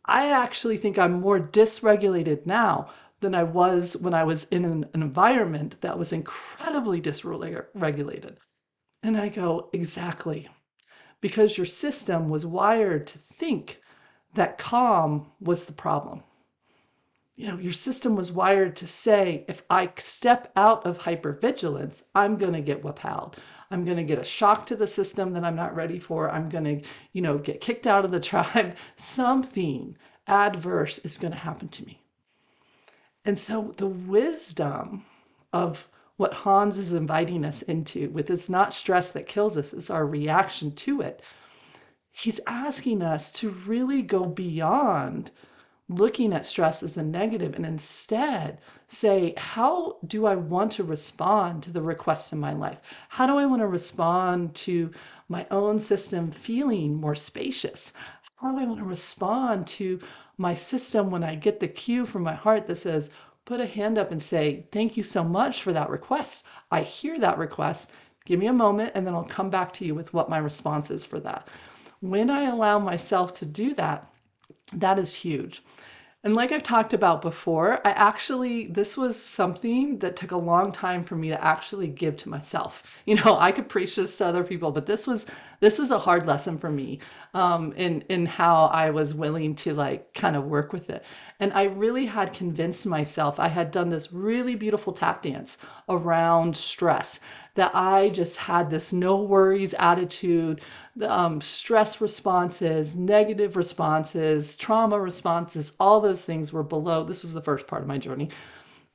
I actually think I'm more dysregulated now than I was when I was in an environment that was incredibly dysregulated. And I go, exactly. Because your system was wired to think that calm was the problem. You know, your system was wired to say, if I step out of hypervigilance, I'm going to get whooped. I'm going to get a shock to the system that I'm not ready for. I'm going to, get kicked out of the tribe. Something adverse is going to happen to me. And so the wisdom of what Hans is inviting us into with it's not stress that kills us, it's our reaction to it. He's asking us to really go beyond looking at stress as the negative and instead say, how do I want to respond to the requests in my life? How do I want to respond to my own system feeling more spacious? How do I want to respond to my system when I get the cue from my heart that says, put a hand up and say, thank you so much for that request. I hear that request. Give me a moment and then I'll come back to you with what my response is for that. When I allow myself to do that, that is huge. And like I've talked about before, this was something that took a long time for me to actually give to myself. I could preach this to other people, but this was a hard lesson for me in how I was willing to like kind of work with it. And I really had convinced myself, I had done this really beautiful tap dance around stress, that I just had this no worries attitude, stress responses, negative responses, trauma responses, all those things were below. This was the first part of my journey.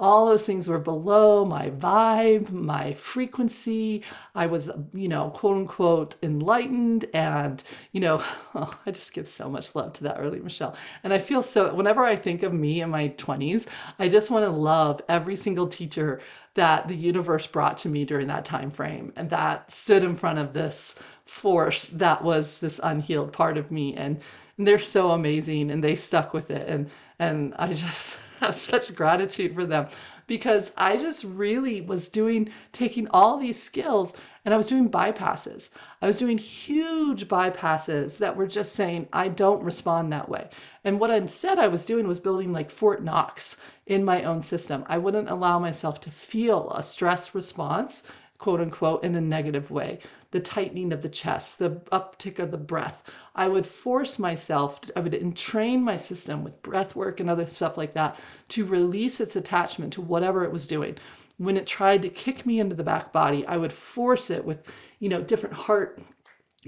All those things were below my vibe, my frequency. I was, quote unquote, enlightened. And, I just give so much love to that early Michelle. And I feel so, whenever I think of me in my 20s, I just want to love every single teacher that the universe brought to me during that time frame and that stood in front of this force that was this unhealed part of me. And They're so amazing and they stuck with it. And I just have such gratitude for them because I just really was taking all these skills and I was doing bypasses. I was doing huge bypasses that were just saying, I don't respond that way. And what instead I was doing was building like Fort Knox in my own system. I wouldn't allow myself to feel a stress response, quote unquote, in a negative way. The tightening of the chest, the uptick of the breath. I would force myself, I would entrain my system with breath work and other stuff like that to release its attachment to whatever it was doing. When it tried to kick me into the back body, I would force it with, different heart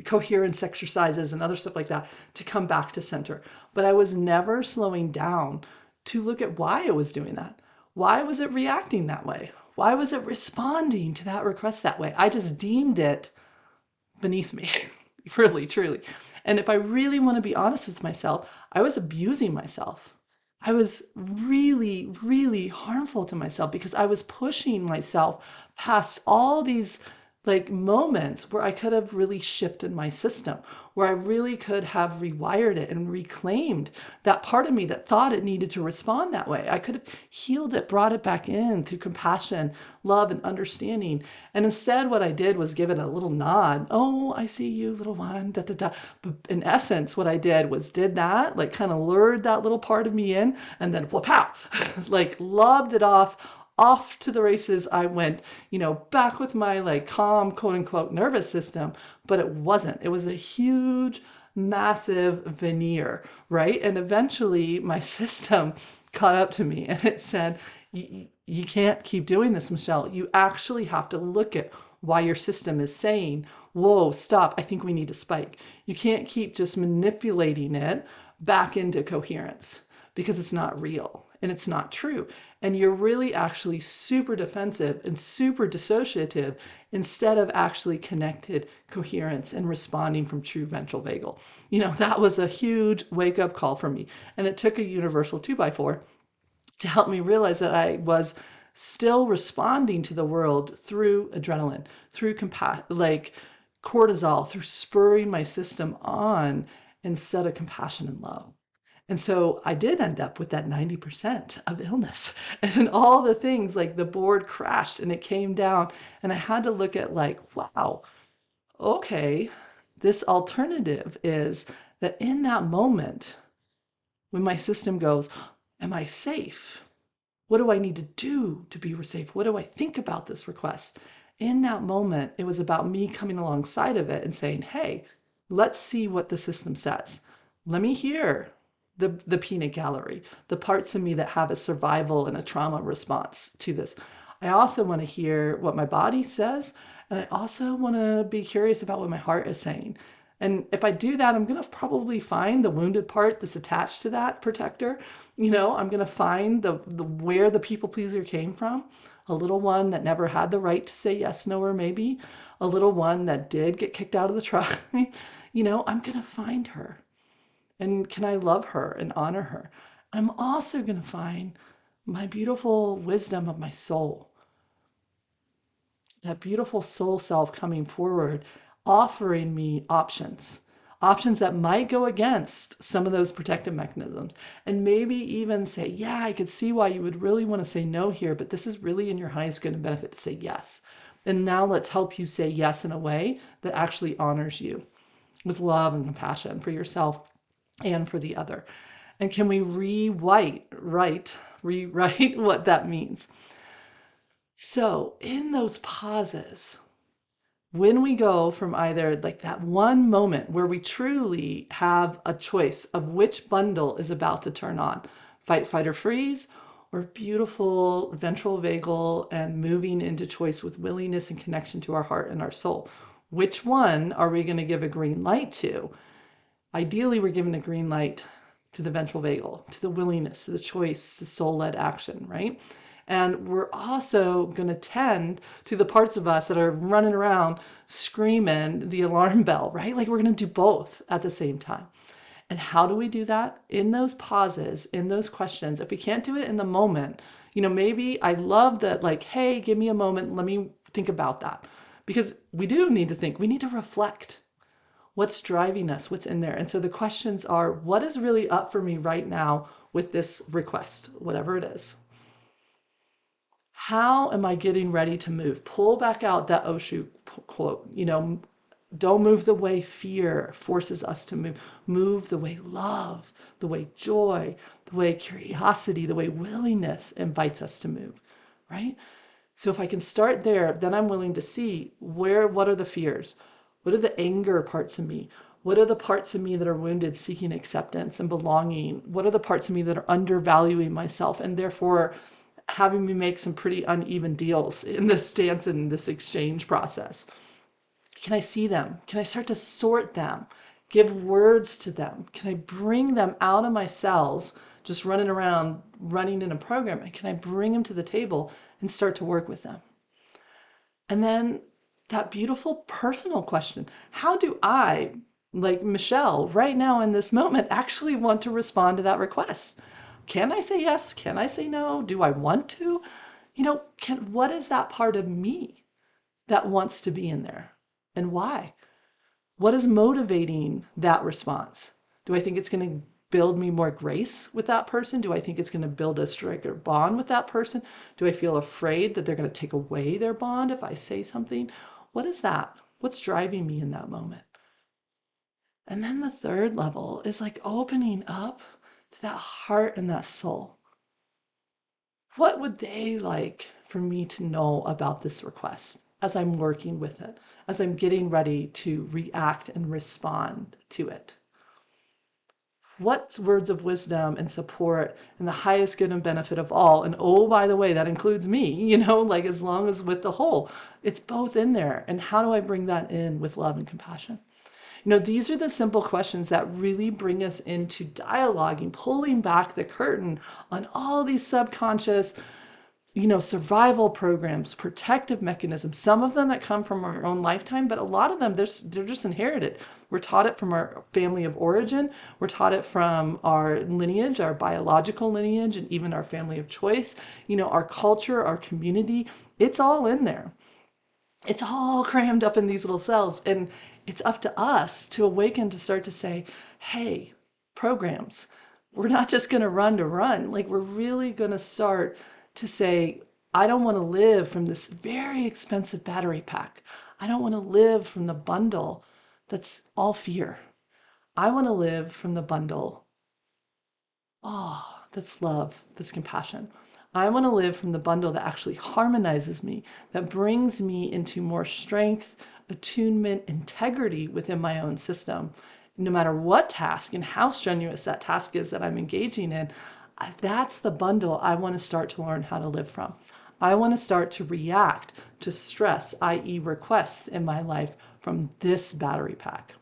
coherence exercises and other stuff like that to come back to center. But I was never slowing down to look at why it was doing that. Why was it reacting that way? Why was it responding to that request that way? I just deemed it beneath me, really, truly. And if I really want to be honest with myself, I was abusing myself. I was really, really harmful to myself because I was pushing myself past all these like moments where I could have really shifted my system, where I really could have rewired it and reclaimed that part of me that thought it needed to respond that way. I could have healed it, brought it back in through compassion, love, and understanding. And instead, what I did was give it a little nod. Oh, I see you, little one, da da da. But in essence, what I did was did that, like kind of lured that little part of me in, and then whoop-pow, like lobbed it off to the races I went, back with my like calm, quote unquote, nervous system, but it wasn't. It was a huge, massive veneer, right? And eventually my system caught up to me and it said, you can't keep doing this, Michelle. You actually have to look at why your system is saying, whoa, stop, I think we need to spike. You can't keep just manipulating it back into coherence because it's not real and it's not true. And you're really actually super defensive and super dissociative instead of actually connected coherence and responding from true ventral vagal. That was a huge wake up call for me. And it took a universal 2x4 to help me realize that I was still responding to the world through adrenaline, through like cortisol, through spurring my system on instead of compassion and love. And so I did end up with that 90% of illness and all the things like the board crashed and it came down. And I had to look at like, wow, okay, this alternative is that in that moment, when my system goes, am I safe? What do I need to do to be safe? What do I think about this request? In that moment, it was about me coming alongside of it and saying, hey, let's see what the system says. Let me hear the peanut gallery, the parts of me that have a survival and a trauma response to this. I also want to hear what my body says, and I also want to be curious about what my heart is saying. And if I do that, I'm going to probably find the wounded part that's attached to that protector. I'm going to find the where the people pleaser came from. A little one that never had the right to say yes, no, or maybe. A little one that did get kicked out of the tribe. I'm going to find her. And can I love her and honor her? I'm also going to find my beautiful wisdom of my soul, that beautiful soul self coming forward, offering me options that might go against some of those protective mechanisms. And maybe even say, yeah, I could see why you would really want to say no here, but this is really in your highest good and benefit to say yes. And now let's help you say yes in a way that actually honors you with love and compassion for yourself and for the other. And can we rewrite what that means? So in those pauses, when we go from either like that one moment where we truly have a choice of which bundle is about to turn on, fight, fight, or freeze, or beautiful ventral vagal and moving into choice with willingness and connection to our heart and our soul, which one are we going to give a green light to? Ideally, we're giving a green light to the ventral vagal, to the willingness, to the choice, to soul-led action, right? And we're also going to tend to the parts of us that are running around screaming the alarm bell, right? Like we're going to do both at the same time. And how do we do that? In those pauses, in those questions. If we can't do it in the moment, maybe I love that, like, hey, give me a moment. Let me think about that. Because we do need to think. We need to reflect. What's driving us? What's in there? And so the questions are, what is really up for me right now with this request, whatever it is? How am I getting ready to move? Pull back out that Osho quote, don't move the way fear forces us to move. Move the way love, the way joy, the way curiosity, the way willingness invites us to move, right? So if I can start there, then I'm willing to see what are the fears? What are the anger parts of me? What are the parts of me that are wounded, seeking acceptance and belonging? What are the parts of me that are undervaluing myself and therefore having me make some pretty uneven deals in this dance and this exchange process? Can I see them? Can I start to sort them? Give words to them? Can I bring them out of my cells, just running around, running in a program? And can I bring them to the table and start to work with them? And then that beautiful personal question, how do I, like Michelle, right now in this moment, actually want to respond to that request? Can I say yes? Can I say no? Do I want to? What is that part of me that wants to be in there? And why? What is motivating that response? Do I think it's going to build me more grace with that person? Do I think it's going to build a stronger bond with that person? Do I feel afraid that they're going to take away their bond if I say something? What is that? What's driving me in that moment? And then the third level is like opening up to that heart and that soul. What would they like for me to know about this request as I'm working with it, as I'm getting ready to react and respond to it? What words of wisdom and support and the highest good and benefit of all? And oh, by the way, that includes me, like as long as with the whole, it's both in there. And how do I bring that in with love and compassion? These are the simple questions that really bring us into dialoguing, pulling back the curtain on all these subconscious, survival programs, protective mechanisms, some of them that come from our own lifetime, but a lot of them, they're just inherited. We're taught it from our family of origin. We're taught it from our lineage, our biological lineage, and even our family of choice, our culture, our community. It's all in there. It's all crammed up in these little cells. And it's up to us to awaken, to start to say, hey, programs, we're not just going to run. Like, we're really going to start to say, I don't want to live from this very expensive battery pack. I don't want to live from the bundle that's all fear. I want to live from the bundle, that's love, that's compassion. I want to live from the bundle that actually harmonizes me, that brings me into more strength, attunement, integrity within my own system. No matter what task and how strenuous that task is that I'm engaging in, that's the bundle I want to start to learn how to live from. I want to start to react to stress, i.e., requests in my life from this battery pack.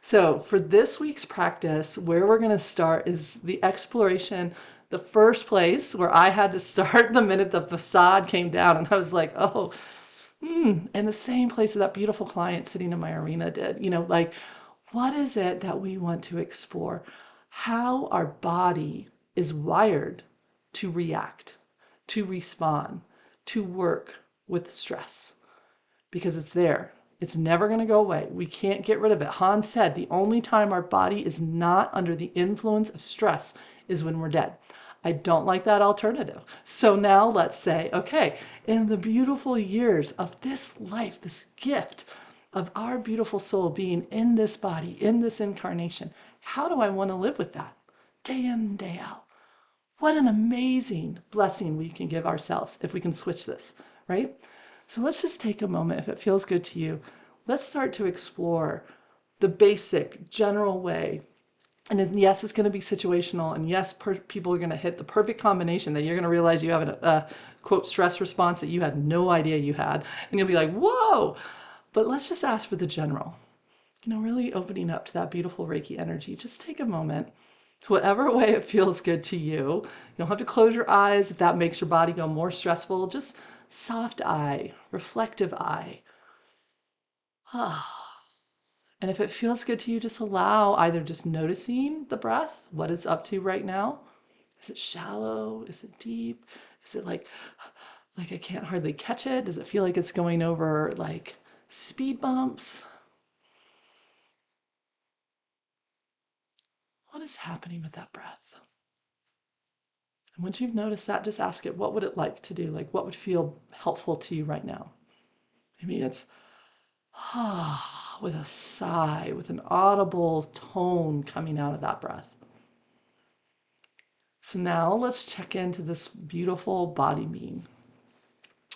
So for this week's practice, where we're going to start is the exploration, the first place where I had to start the minute the facade came down. And I was like, oh, and the same place that beautiful client sitting in my arena did, what is it that we want to explore? How our body is wired to react, to respond, to work with stress, because it's there. It's never going to go away. We can't get rid of it. Hans said the only time our body is not under the influence of stress is when we're dead. I don't like that alternative. So now let's say, okay, in the beautiful years of this life, this gift of our beautiful soul being in this body, in this incarnation, how do I want to live with that day in, day out? What an amazing blessing we can give ourselves if we can switch this, right? So let's just take a moment, if it feels good to you, let's start to explore the basic, general way. And then, yes, it's going to be situational. And yes, people are going to hit the perfect combination that you're going to realize you have a quote, stress response that you had no idea you had. And you'll be like, whoa. But let's just ask for the general, really opening up to that beautiful Reiki energy. Just take a moment, whatever way it feels good to you. You don't have to close your eyes if that makes your body go more stressful. Just soft eye, reflective eye. And if it feels good to you, just allow either just noticing the breath, what it's up to right now. Is it shallow? Is it deep? Is it like I can't hardly catch it? Does it feel like it's going over like speed bumps? What is happening with that breath? And once you've noticed that, just ask it, what would it like to do? Like, what would feel helpful to you right now? Maybe it's with a sigh, with an audible tone coming out of that breath. So now let's check into this beautiful body being.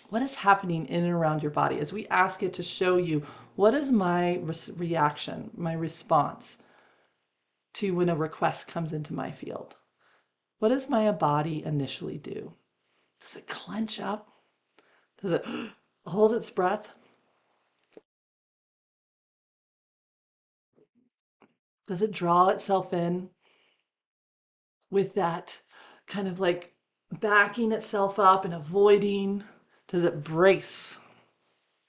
What is happening in and around your body as we ask it to show you what is my reaction, my response to when a request comes into my field? What does my body initially do? Does it clench up? Does it hold its breath? Does it draw itself in with that kind of like backing itself up and avoiding? Does it brace?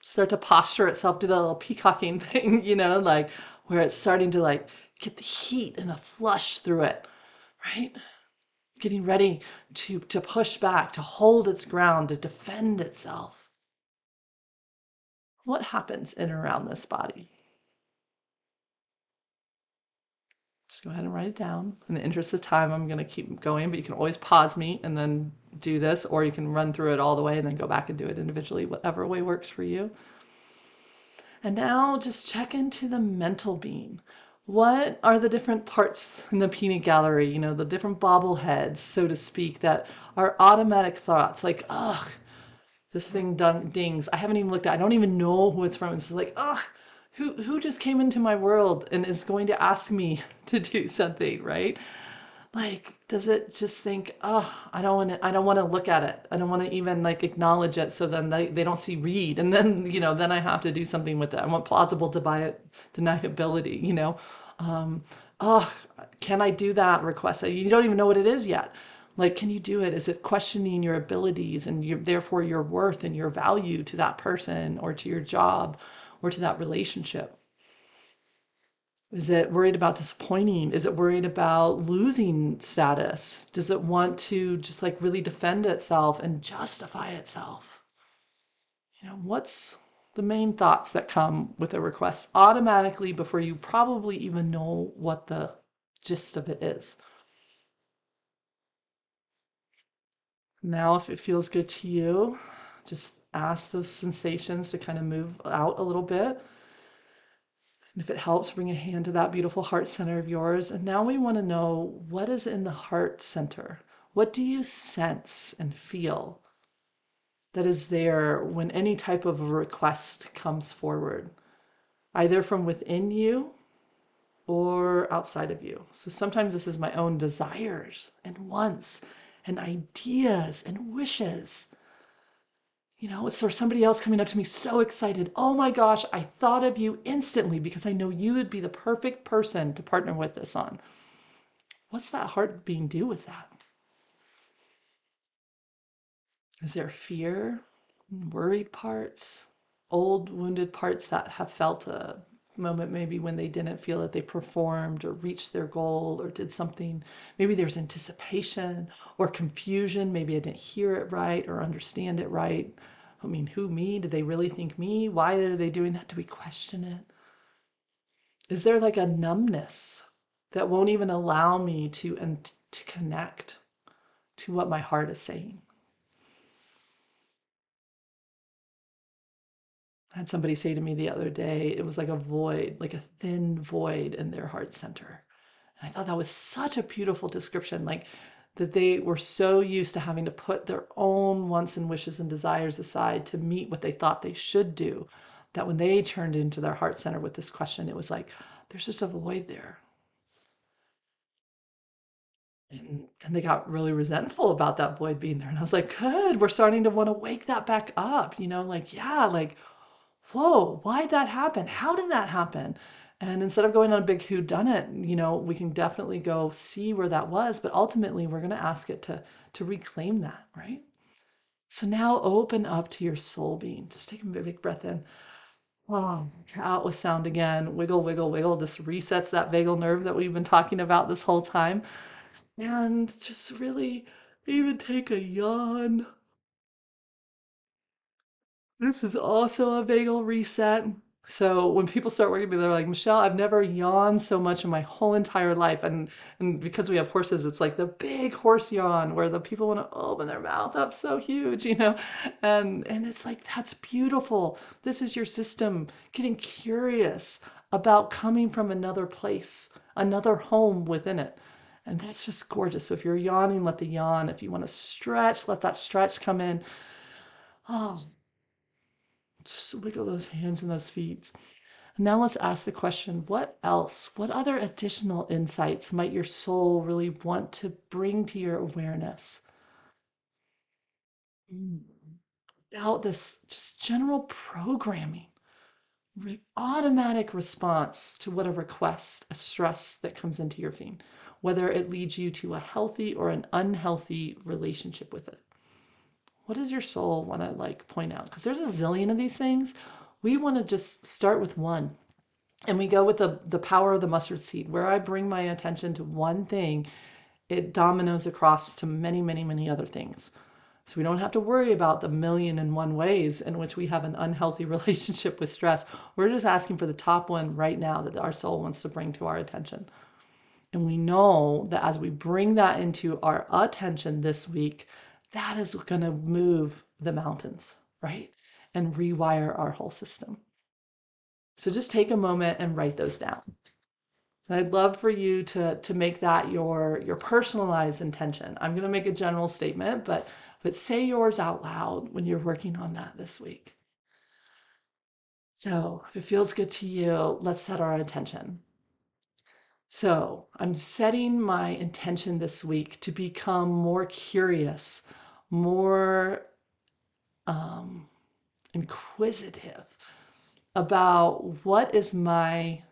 Start to posture itself, do that little peacocking thing, like where it's starting to like get the heat and a flush through it, right? Getting ready to push back, to hold its ground, to defend itself. What happens in and around this body? Just go ahead and write it down. In the interest of time, I'm going to keep going, but you can always pause me and then do this, or you can run through it all the way and then go back and do it individually, whatever way works for you. And now just check into the mental being. What are the different parts in the peanut gallery, the different bobbleheads, so to speak, that are automatic thoughts like, ugh, this thing dings. I haven't even looked at it. I don't even know who it's from. It's like, ugh, who just came into my world and is going to ask me to do something, right? Like, does it just think, oh, I don't want to look at it. I don't want to even like acknowledge it. So then they don't see read. And then, then I have to do something with it. I want plausible deniability, oh, can I do that request? You don't even know what it is yet. Like, can you do it? Is it questioning your abilities and therefore your worth and your value to that person or to your job or to that relationship? Is it worried about disappointing? Is it worried about losing status? Does it want to just like really defend itself and justify itself? What's the main thoughts that come with a request automatically before you probably even know what the gist of it is? Now, if it feels good to you, just ask those sensations to kind of move out a little bit. And if it helps, bring a hand to that beautiful heart center of yours. And now we want to know, what is in the heart center? What do you sense and feel that is there when any type of a request comes forward, either from within you or outside of you? So sometimes this is my own desires and wants and ideas and wishes. It's sort of somebody else coming up to me so excited. Oh my gosh, I thought of you instantly because I know you would be the perfect person to partner with this on. What's that heart being do with that? Is there fear, worried parts, old wounded parts that have felt a moment maybe when they didn't feel that they performed or reached their goal or did something? Maybe there's anticipation or confusion. Maybe I didn't hear it right or understand it right. I mean, who, me? Did they really think me? Why are they doing that? Do we question it? Is there like a numbness that won't even allow me to connect to what my heart is saying? I had somebody say to me the other day, it was like a void, like a thin void in their heart center. And I thought that was such a beautiful description, like that they were so used to having to put their own wants and wishes and desires aside to meet what they thought they should do, that when they turned into their heart center with this question, it was like, there's just a void there. And then they got really resentful about that void being there. And I was like, good, we're starting to want to wake that back up, like, yeah, like, whoa, why'd that happen? How did that happen? And instead of going on a big who done it, we can definitely go see where that was, but ultimately we're going to ask it to reclaim that, right? So now open up to your soul being. Just take a big breath in. Oh, out with sound again. Wiggle, wiggle, wiggle. This resets that vagal nerve that we've been talking about this whole time. And just really even take a yawn. This is also a vagal reset. So when people start working with me, they're like, Michelle, I've never yawned so much in my whole entire life. And because we have horses, it's like the big horse yawn where the people want to open their mouth up so huge, And it's like that's beautiful. This is your system getting curious about coming from another place, another home within it. And that's just gorgeous. So if you're yawning, let the yawn. If you want to stretch, let that stretch come in. Oh, just wiggle those hands and those feet. Now let's ask the question, what else, what other additional insights might your soul really want to bring to your awareness? Mm. Out this just general programming, automatic response to what a request, a stress that comes into your being, whether it leads you to a healthy or an unhealthy relationship with it. What does your soul want to like point out? Because there's a zillion of these things. We want to just start with one. And we go with the power of the mustard seed. Where I bring my attention to one thing, it dominoes across to many, many, many other things. So we don't have to worry about the million and one ways in which we have an unhealthy relationship with stress. We're just asking for the top one right now that our soul wants to bring to our attention. And we know that as we bring that into our attention this week, that is going to move the mountains, right? And rewire our whole system. So just take a moment and write those down. And I'd love for you to make that your personalized intention. I'm going to make a general statement, but say yours out loud when you're working on that this week. So if it feels good to you, let's set our intention. So I'm setting my intention this week to become more curious, more um, inquisitive about what is my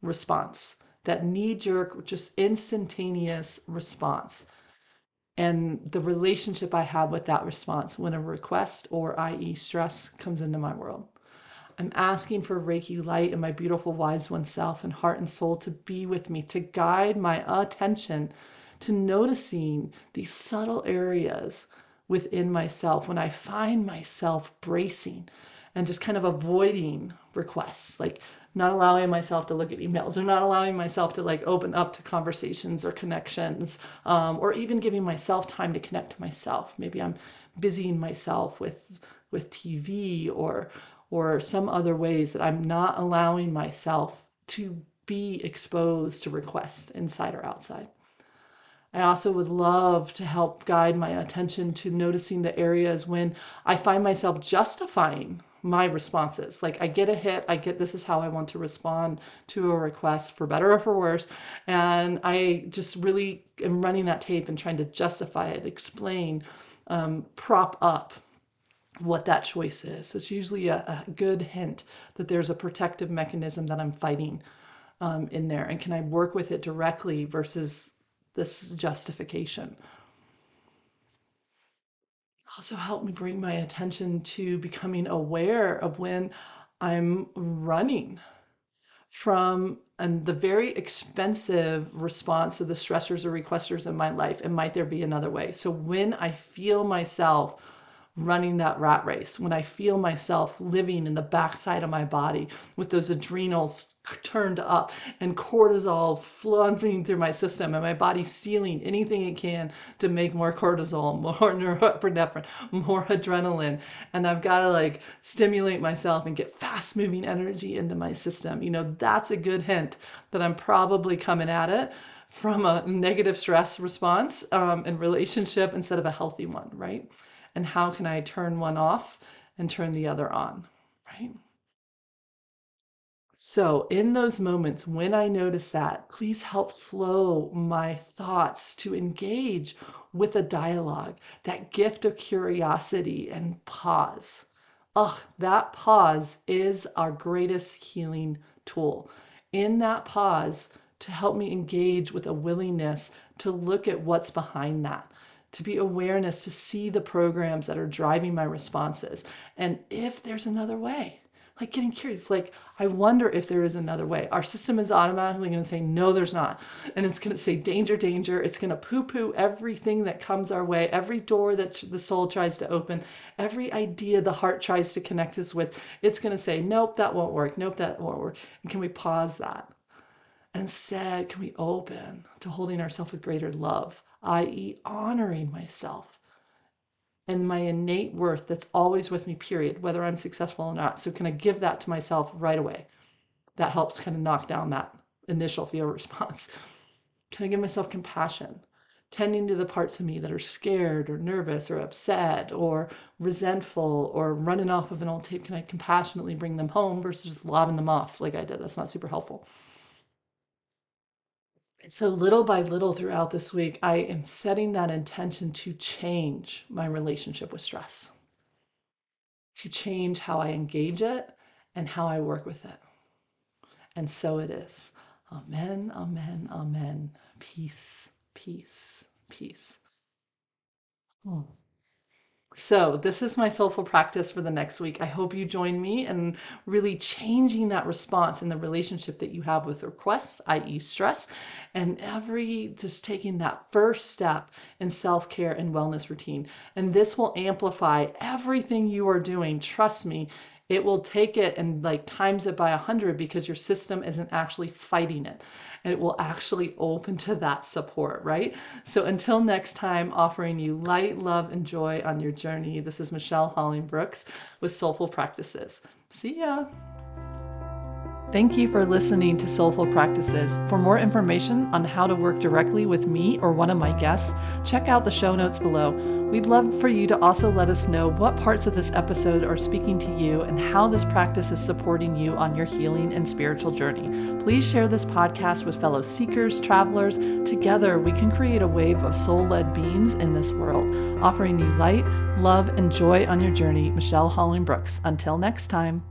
response, that knee jerk, just instantaneous response, and the relationship I have with that response when a request or i.e. stress comes into my world. I'm asking for Reiki light and my beautiful wise one self and heart and soul to be with me, to guide my attention to noticing these subtle areas within myself when I find myself bracing and just kind of avoiding requests, like not allowing myself to look at emails or not allowing myself to like open up to conversations or connections, or even giving myself time to connect to myself. Maybe I'm busying myself with TV or some other ways that I'm not allowing myself to be exposed to requests inside or outside. I also would love to help guide my attention to noticing the areas when I find myself justifying my responses. Like I get a hit, I get this is how I want to respond to a request for better or for worse. And I just really am running that tape and trying to justify it, explain, prop up what that choice is. It's usually a good hint that there's a protective mechanism that I'm fighting in there. And can I work with it directly versus this justification? Also help me bring my attention to becoming aware of when I'm running from and the very expensive response to the stressors or requesters in my life, and might there be another way? So when I feel myself running that rat race, when I feel myself living in the backside of my body with those adrenals turned up and cortisol flowing through my system and my body stealing anything it can to make more cortisol, more norepinephrine, more adrenaline. And I've got to like stimulate myself and get fast moving energy into my system. That's a good hint that I'm probably coming at it from a negative stress response and relationship instead of a healthy one, right? And how can I turn one off and turn the other on, right? So, in those moments when I notice that, please help flow my thoughts to engage with a dialogue, that gift of curiosity and pause. Ugh, that pause is our greatest healing tool. In that pause, to help me engage with a willingness to look at what's behind that, to be awareness, to see the programs that are driving my responses. And if there's another way, like getting curious, like, I wonder if there is another way. Our system is automatically going to say, no, there's not. And it's going to say, danger, danger. It's going to poo-poo everything that comes our way, every door that the soul tries to open, every idea the heart tries to connect us with. It's going to say, nope, that won't work. Nope, that won't work. And can we pause that? And instead, can we open to holding ourselves with greater love, i.e. honoring myself and my innate worth that's always with me, period, whether I'm successful or not. So can I give that to myself right away? That helps kind of knock down that initial fear response. Can I give myself compassion? Tending to the parts of me that are scared or nervous or upset or resentful or running off of an old tape. Can I compassionately bring them home versus just lobbing them off like I did? That's not super helpful. So little by little throughout this week, I am setting that intention to change my relationship with stress, to change how I engage it and how I work with it. And so it is. Amen, amen, amen. Peace, peace, peace. Hmm. So this is my soulful practice for the next week. I hope you join me in really changing that response in the relationship that you have with requests, i.e. stress, and just taking that first step in self-care and wellness routine. And this will amplify everything you are doing. Trust me, it will take it and like times it by 100 because your system isn't actually fighting it. And it will actually open to that support, right? So until next time, offering you light, love, and joy on your journey. This is Michelle Holling-Brooks with Soulful Practices. See ya. Thank you for listening to Soulful Practices. For more information on how to work directly with me or one of my guests, check out the show notes below. We'd love for you to also let us know what parts of this episode are speaking to you and how this practice is supporting you on your healing and spiritual journey. Please share this podcast with fellow seekers, travelers. Together, we can create a wave of soul-led beings in this world, offering you light, love, and joy on your journey. Michelle Holling-Brooks. Until next time.